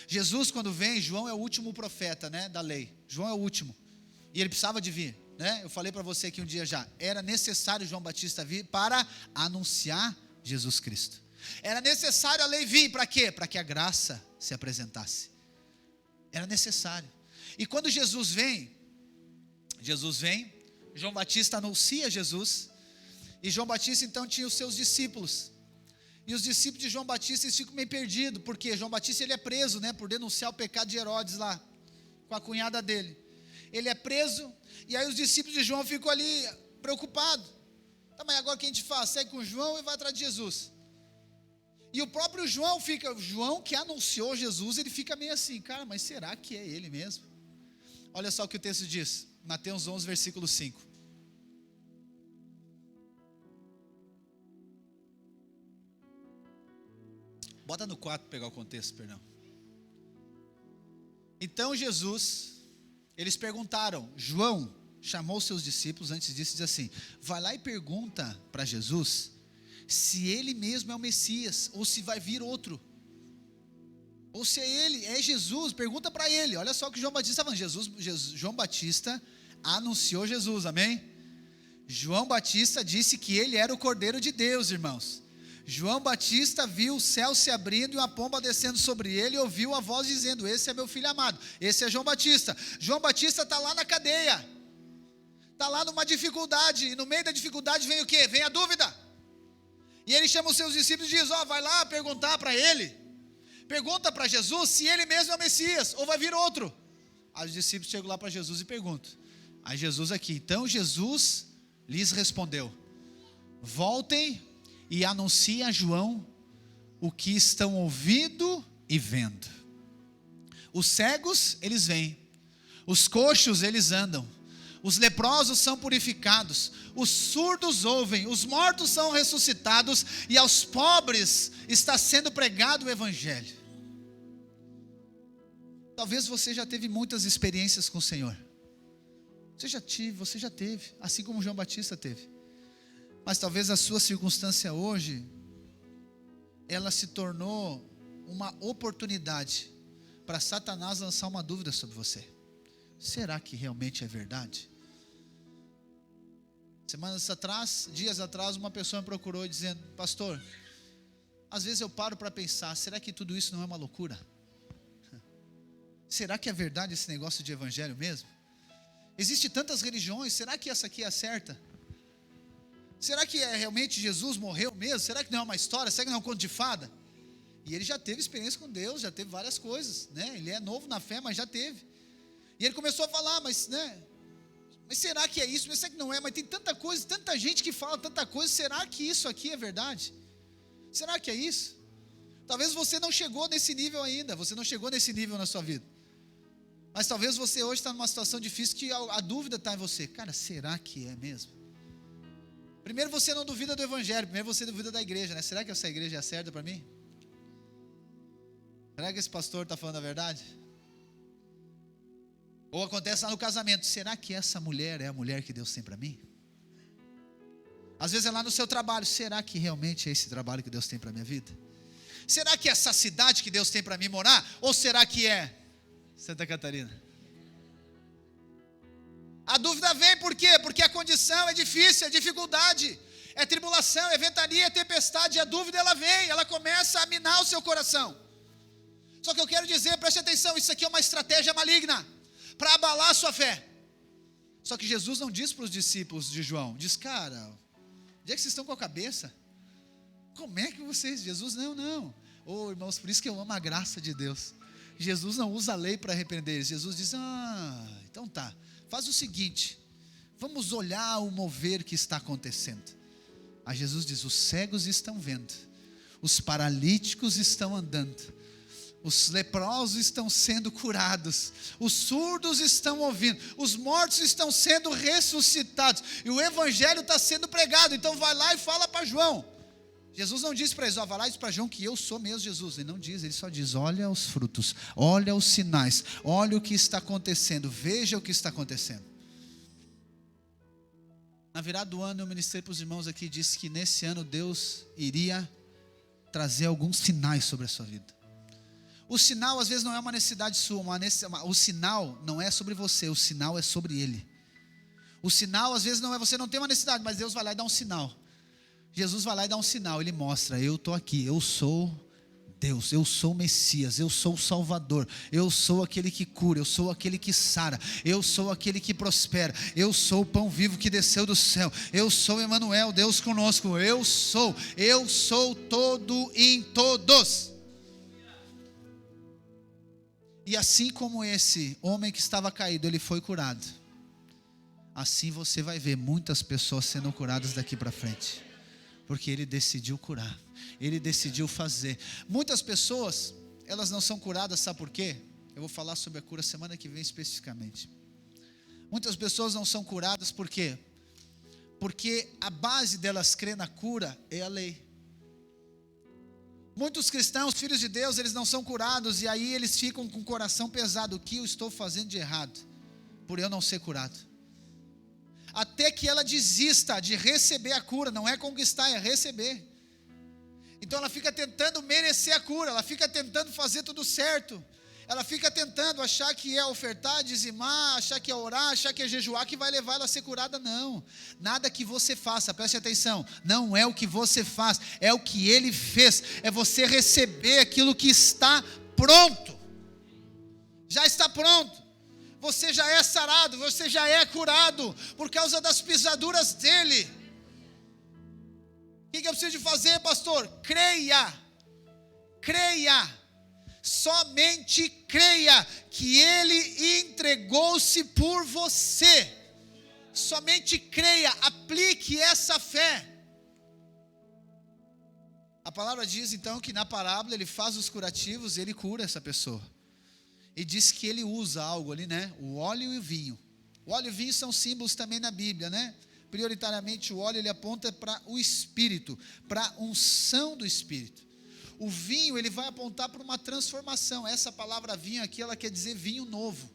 Jesus quando vem, João é o último profeta, né, da lei. João é o último. E ele precisava de vir, né? Eu falei para você aqui um dia já. Era necessário João Batista vir para anunciar Jesus Cristo. Era necessário a lei vir, para quê? Para que a graça se apresentasse. Era necessário. E quando Jesus vem, João Batista anuncia Jesus. E João Batista então tinha os seus discípulos. E os discípulos de João Batista eles ficam meio perdidos. Porque João Batista ele é preso, né, por denunciar o pecado de Herodes lá, com a cunhada dele. Ele é preso. E aí os discípulos de João ficam ali preocupados. Tá, mas agora o que a gente faz? Segue com João e vai atrás de Jesus. E o próprio João João que anunciou Jesus, ele fica meio assim, cara, mas será que é ele mesmo? Olha só o que o texto diz, Mateus 11, versículo 5. Bota no 4 para pegar o contexto, perdão. Então Jesus, eles perguntaram, João chamou seus discípulos, antes disso diz assim, vai lá e pergunta para Jesus, se ele mesmo é o Messias, ou se vai vir outro, ou se é ele, é Jesus, pergunta para ele. Olha só o que João Batista está falando, João Batista anunciou Jesus, amém? João Batista disse que ele era o Cordeiro de Deus, irmãos. João Batista viu o céu se abrindo e uma pomba descendo sobre ele, e ouviu a voz dizendo, esse é meu filho amado. Esse é João Batista. João Batista está lá na cadeia, está lá numa dificuldade, e no meio da dificuldade vem o quê? Vem a dúvida. E ele chama os seus discípulos e diz, vai lá perguntar para ele, pergunta para Jesus se ele mesmo é o Messias, ou vai vir outro. Aí os discípulos chegam lá para Jesus e perguntam. Aí Jesus aqui, então Jesus lhes respondeu, voltem e anunciem a João o que estão ouvindo e vendo. Os cegos, eles veem, os coxos, eles andam, os leprosos são purificados, os surdos ouvem, os mortos são ressuscitados, e aos pobres está sendo pregado o Evangelho. Talvez você já teve muitas experiências com o Senhor, você já teve, assim como João Batista teve, mas talvez a sua circunstância hoje, ela se tornou uma oportunidade para Satanás lançar uma dúvida sobre você. Será que realmente é verdade? Dias atrás, uma pessoa me procurou dizendo, pastor, às vezes eu paro para pensar, será que tudo isso não é uma loucura? Será que é verdade esse negócio de evangelho mesmo? Existem tantas religiões, será que essa aqui é a certa? Será que realmente Jesus morreu mesmo? Será que não é uma história? Será que não é um conto de fada? E ele já teve experiência com Deus, já teve várias coisas, né? Ele é novo na fé, mas já teve. E ele começou a falar, mas será que é isso? Mas será que não é? Mas tem tanta coisa, tanta gente que fala tanta coisa, será que isso aqui é verdade? Será que é isso? Talvez você não chegou nesse nível ainda, você não chegou nesse nível na sua vida. Mas talvez você hoje está numa situação difícil que a dúvida está em você. Cara, será que é mesmo? Primeiro você não duvida do Evangelho, primeiro você duvida da igreja, né? Será que essa igreja é certa para mim? Será que esse pastor está falando a verdade? Ou acontece lá no casamento, será que essa mulher é a mulher que Deus tem para mim? Às vezes é lá no seu trabalho, será que realmente é esse trabalho que Deus tem para a minha vida? Será que é essa cidade que Deus tem para mim morar? Ou será que é Santa Catarina? A dúvida vem por quê? Porque a condição é difícil, é dificuldade, é tribulação, é ventania, é tempestade, e a dúvida ela vem, ela começa a minar o seu coração. Só que eu quero dizer, preste atenção, isso aqui é uma estratégia maligna, para abalar a sua fé. Só que Jesus não diz para os discípulos de João, diz, cara, onde é que vocês estão com a cabeça? Como é que vocês, Jesus, não. Irmãos, por isso que eu amo a graça de Deus. Jesus não usa a lei para repreender eles, Jesus diz, então tá, faz o seguinte, vamos olhar o mover que está acontecendo. Aí Jesus diz, os cegos estão vendo, os paralíticos estão andando, os leprosos estão sendo curados, os surdos estão ouvindo, os mortos estão sendo ressuscitados, e o evangelho está sendo pregado. Então vai lá e fala para João. Jesus não diz para eles, vai lá e diz para João que eu sou mesmo Jesus. Ele não diz, ele só diz, olha os frutos, olha os sinais, olha o que está acontecendo, veja o que está acontecendo. Na virada do ano eu ministrei para os irmãos aqui, disse que nesse ano Deus iria trazer alguns sinais sobre a sua vida. O sinal às vezes não é uma necessidade sua, o sinal não é sobre você, o sinal é sobre Ele. O sinal às vezes não é, você não tem uma necessidade, mas Deus vai lá e dá um sinal. Jesus vai lá e dá um sinal, Ele mostra, eu estou aqui, eu sou Deus, eu sou o Messias, eu sou o Salvador, eu sou aquele que cura, eu sou aquele que sara, eu sou aquele que prospera, eu sou o pão vivo que desceu do céu, eu sou Emanuel, Deus conosco, eu sou todo em todos. E assim como esse homem que estava caído, ele foi curado. assim você vai ver muitas pessoas sendo curadas daqui para frente, porque Ele decidiu curar, Ele decidiu fazer. Muitas pessoas, elas não são curadas, sabe por quê? Eu vou falar sobre a cura semana que vem especificamente. Muitas pessoas não são curadas por quê? Porque a base delas crer na cura é a lei. Muitos cristãos, filhos de Deus, eles não são curados, e aí eles ficam com o coração pesado. O que eu estou fazendo de errado por eu não ser curado? Até que ela desista de receber a cura. Não é conquistar, é receber. Então ela fica tentando merecer a cura, ela fica tentando fazer tudo certo, ela fica tentando achar que é ofertar, dizimar, achar que é orar, achar que é jejuar que vai levar ela a ser curada. Não, nada que você faça, preste atenção, não é o que você faz, é o que Ele fez, é você receber aquilo que está pronto, já está pronto, você já é sarado, você já é curado, por causa das pisaduras dEle. O que eu preciso de fazer, pastor? Creia, somente creia que Ele entregou-se por você. Somente creia, aplique essa fé. A palavra diz então que na parábola Ele faz os curativos, Ele cura essa pessoa. E diz que Ele usa algo ali, né? O óleo e o vinho. O óleo e o vinho são símbolos também na Bíblia, né? Prioritariamente o óleo ele aponta para o Espírito, para a unção do Espírito. O vinho ele vai apontar para uma transformação. Essa palavra vinho aqui, ela quer dizer vinho novo.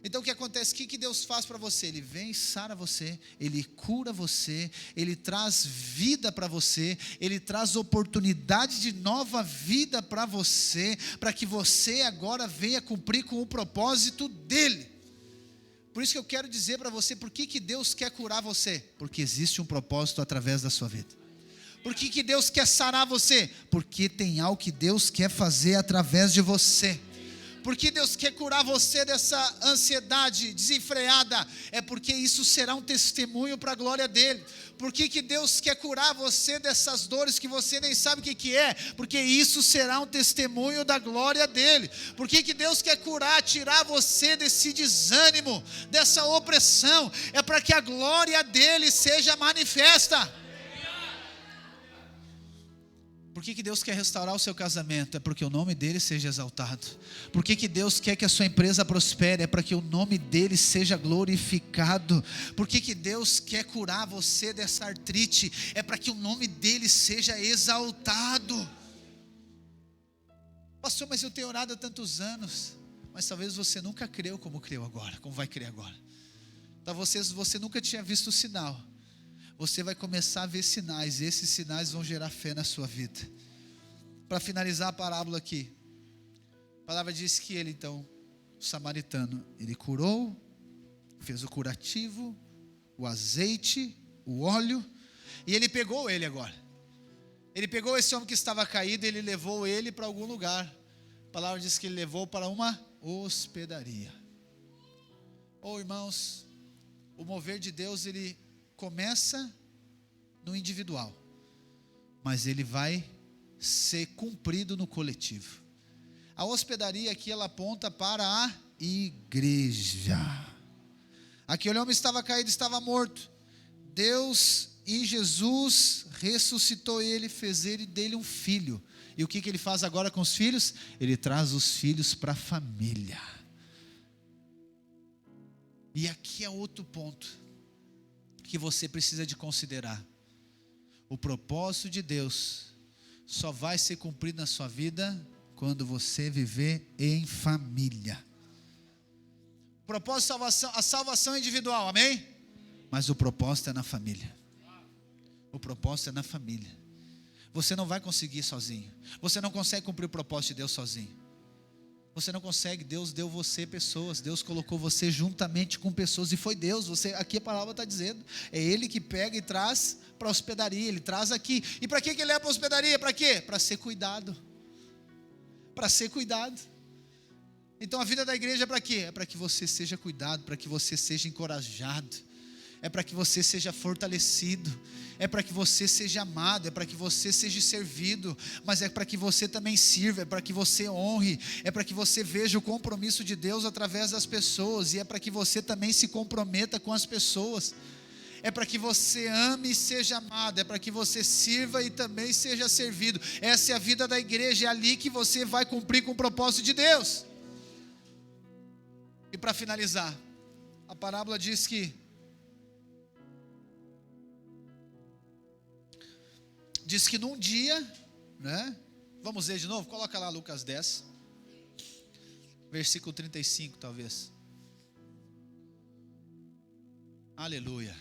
Então o que acontece? O que Deus faz para você? Ele vem e sara você, Ele cura você, Ele traz vida para você, Ele traz oportunidade de nova vida para você, para que você agora venha cumprir com o propósito dEle. Por isso que eu quero dizer para você, por que Deus quer curar você? Porque existe um propósito através da sua vida. Por que Deus quer sarar você? Porque tem algo que Deus quer fazer através de você. Por que Deus quer curar você dessa ansiedade desenfreada? É porque isso será um testemunho para a glória dEle. Por que Deus quer curar você dessas dores que você nem sabe o que é? Porque isso será um testemunho da glória dEle. Por que Deus quer curar, tirar você desse desânimo, dessa opressão? É para que a glória dEle seja manifesta. Por que Deus quer restaurar o seu casamento? É porque o nome dEle seja exaltado. Por que Deus quer que a sua empresa prospere? É para que o nome dEle seja glorificado. Por que Deus quer curar você dessa artrite? É para que o nome dEle seja exaltado. Pastor, mas eu tenho orado há tantos anos. Mas talvez você nunca creu como creu agora, como vai crer agora. Talvez você nunca tinha visto o sinal. Você vai começar a ver sinais, e esses sinais vão gerar fé na sua vida. Para finalizar a parábola aqui, a palavra diz que ele então, o samaritano, ele curou, fez o curativo, o azeite, o óleo, e ele pegou ele agora. Ele pegou esse homem que estava caído, ele levou ele para algum lugar. A palavra diz que ele levou para uma hospedaria. Irmãos, o mover de Deus, ele começa no individual, mas ele vai ser cumprido no coletivo. A hospedaria aqui, ela aponta para a igreja. Aquele homem estava caído, estava morto. Deus e Jesus ressuscitou ele, fez dele um filho. E o que ele faz agora com os filhos? Ele traz os filhos para a família. E aqui é outro ponto que você precisa de considerar. O propósito de Deus só vai ser cumprido na sua vida quando você viver em família. O propósito de salvação, a salvação é individual, amém? Mas o propósito é na família. O propósito é na família. Você não vai conseguir sozinho. Você não consegue cumprir o propósito de Deus sozinho. Você não consegue. Deus deu você pessoas. Deus colocou você juntamente com pessoas. E foi Deus. Aqui a palavra está dizendo. É Ele que pega e traz para a hospedaria. Ele traz aqui. E para que ele leva para a hospedaria? Para quê? Para ser cuidado. Para ser cuidado. Então a vida da igreja é para quê? É para que você seja cuidado. Para que você seja encorajado. é para que você seja fortalecido, é para que você seja amado, é para que você seja servido, mas é para que você também sirva, é para que você honre, é para que você veja o compromisso de Deus através das pessoas, e é para que você também se comprometa com as pessoas, é para que você ame e seja amado, é para que você sirva e também seja servido. Essa é a vida da igreja, é ali que você vai cumprir com o propósito de Deus. E para finalizar, a parábola diz que num dia, né? Vamos ler de novo? Coloca lá Lucas 10, versículo 35 talvez. Aleluia,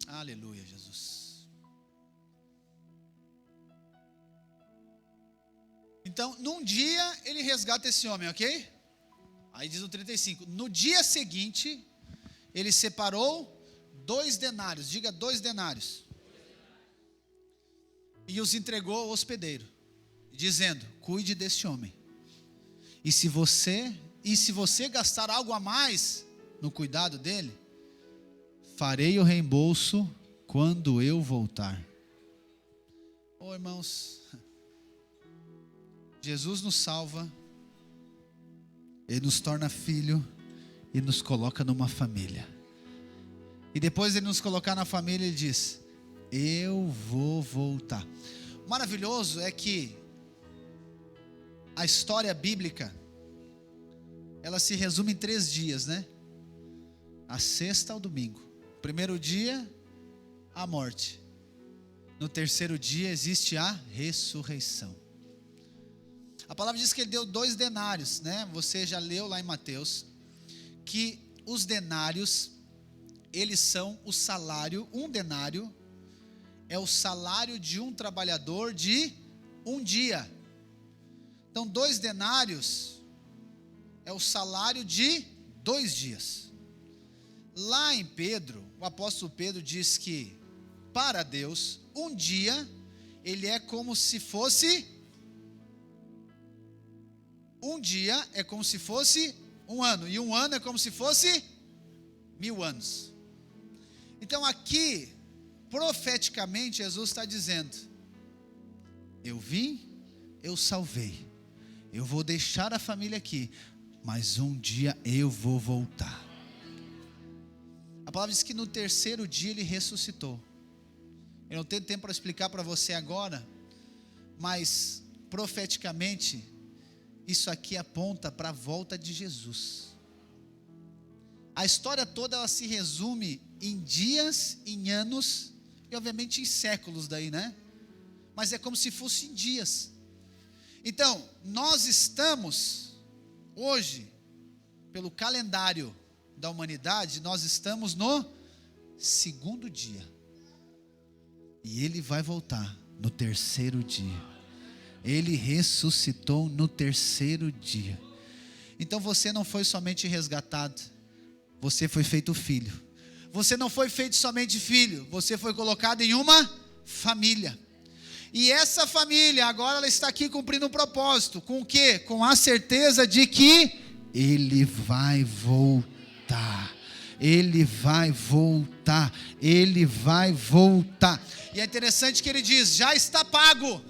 aleluia, Jesus. Então, num dia ele resgata esse homem, ok? Aí diz no 35, no dia seguinte ele separou 2 denários, diga 2 denários, e os entregou ao hospedeiro, dizendo: cuide deste homem, e se você gastar algo a mais no cuidado dele, farei o reembolso quando eu voltar. Oh, irmãos, Jesus nos salva, Ele nos torna filho e nos coloca numa família, e depois Ele nos colocar na família, Ele diz: eu vou voltar. O maravilhoso é que a história bíblica, ela se resume em 3 dias, né? A sexta ao domingo. Primeiro dia, a morte. No terceiro dia existe a ressurreição. A palavra diz que ele deu 2 denários, né? Você já leu lá em Mateus, que os denários, eles são o salário, um denário é o salário de um trabalhador de um dia. Então 2 denários é o salário de 2 dias. Lá em Pedro, o apóstolo Pedro diz que para Deus, um dia, ele é como se fosse, um dia é como se fosse um ano, e um ano é como se fosse 1000 anos. Então aqui, profeticamente, Jesus está dizendo: eu vim, eu salvei, eu vou deixar a família aqui, mas um dia eu vou voltar. A palavra diz que no terceiro dia ele ressuscitou. Eu não tenho tempo para explicar para você agora, mas profeticamente isso aqui aponta para a volta de Jesus. A história toda ela se resume em dias, em anos e obviamente em séculos daí, né? Mas é como se fosse em dias. Então, nós estamos hoje, pelo calendário da humanidade, nós estamos no 2º dia. E ele vai voltar no 3º dia. Ele ressuscitou no 3º dia. Então você não foi somente resgatado, você foi feito filho. Você não foi feito somente filho, você foi colocado em uma família. E essa família agora ela está aqui cumprindo um propósito. Com o quê? Com a certeza de que ele vai voltar. Ele vai voltar. Ele vai voltar. E é interessante que ele diz: já está pago.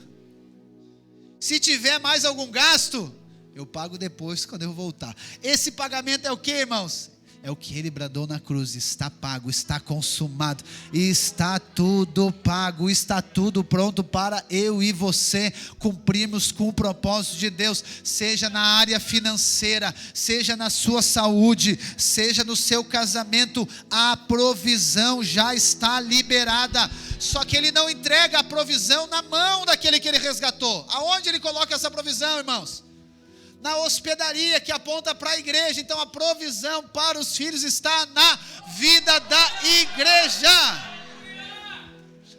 Se tiver mais algum gasto, eu pago depois quando eu voltar. Esse pagamento é o que, irmãos? É o que ele bradou na cruz: está pago, está consumado, está tudo pago, está tudo pronto para eu e você cumprirmos com o propósito de Deus, seja na área financeira, seja na sua saúde, seja no seu casamento. A provisão já está liberada, só que ele não entrega a provisão na mão daquele que ele resgatou. Aonde ele coloca essa provisão, irmãos? Na hospedaria, que aponta para a igreja. Então a provisão para os filhos está na vida da igreja.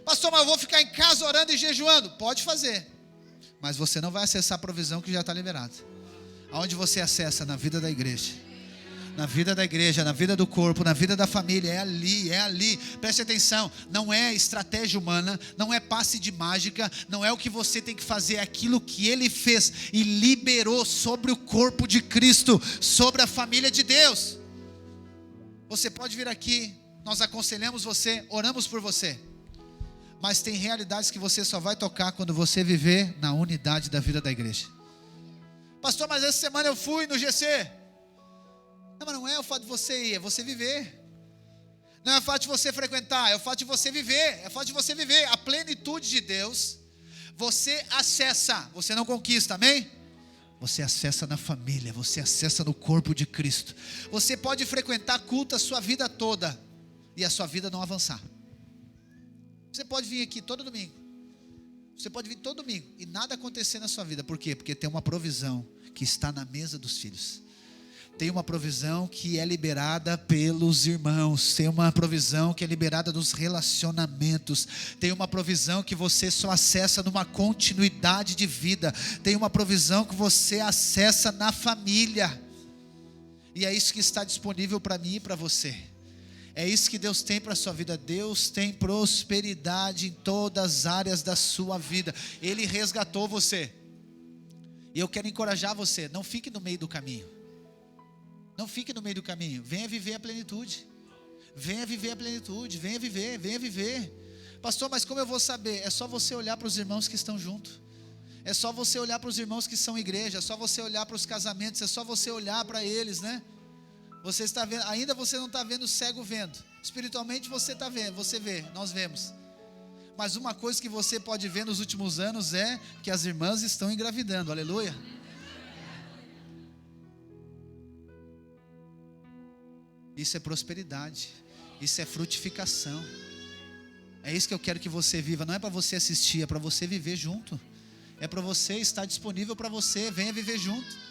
Pastor, mas eu vou ficar em casa orando e jejuando. Pode fazer, mas você não vai acessar a provisão que já está liberada. Aonde você acessa? Na vida da igreja. Na vida da igreja, na vida do corpo, na vida da família, é ali, é ali. Preste atenção, não é estratégia humana, não é passe de mágica, não é o que você tem que fazer, é aquilo que ele fez e liberou sobre o corpo de Cristo, sobre a família de Deus. Você pode vir aqui nós aconselhamos você, oramos por você. Mas tem realidades que você só vai tocar quando você viver na unidade da vida da igreja. Pastor, mas essa semana eu fui no GC. Não, mas não é o fato de você ir, é você viver. Não é o fato de você frequentar, é o fato de você viver. É o fato de você viver a plenitude de Deus. Você acessa, você não conquista, amém? Você acessa na família, você acessa no corpo de Cristo. Você pode frequentar culto a sua vida toda e a sua vida não avançar. Você pode vir aqui todo domingo. Você pode vir todo domingo e nada acontecer na sua vida. Por quê? Porque tem uma provisão que está na mesa dos filhos. Tem uma provisão que é liberada pelos irmãos. Tem uma provisão que é liberada dos relacionamentos. Tem uma provisão que você só acessa numa continuidade de vida. Tem uma provisão que você acessa na família. E é isso que está disponível para mim e para você. É isso que Deus tem para a sua vida. Deus tem prosperidade em todas as áreas da sua vida. Ele resgatou você. E eu quero encorajar você. Não fique no meio do caminho. Não fique no meio do caminho. Venha viver a plenitude. Venha viver a plenitude. Venha viver, venha viver. Pastor, mas como eu vou saber? É só você olhar para os irmãos que estão junto. É só você olhar para os irmãos que são igreja. É só você olhar para os casamentos. É só você olhar para eles, né? Você está vendo, ainda você não está vendo o cego vendo. Espiritualmente você está vendo, você vê, nós vemos. Mas uma coisa que você pode ver nos últimos anos é que as irmãs estão engravidando, aleluia. Isso é prosperidade, isso é frutificação. É isso que eu quero que você viva. Não é para você assistir, é para você viver junto. É para você estar disponível para você. Venha viver junto.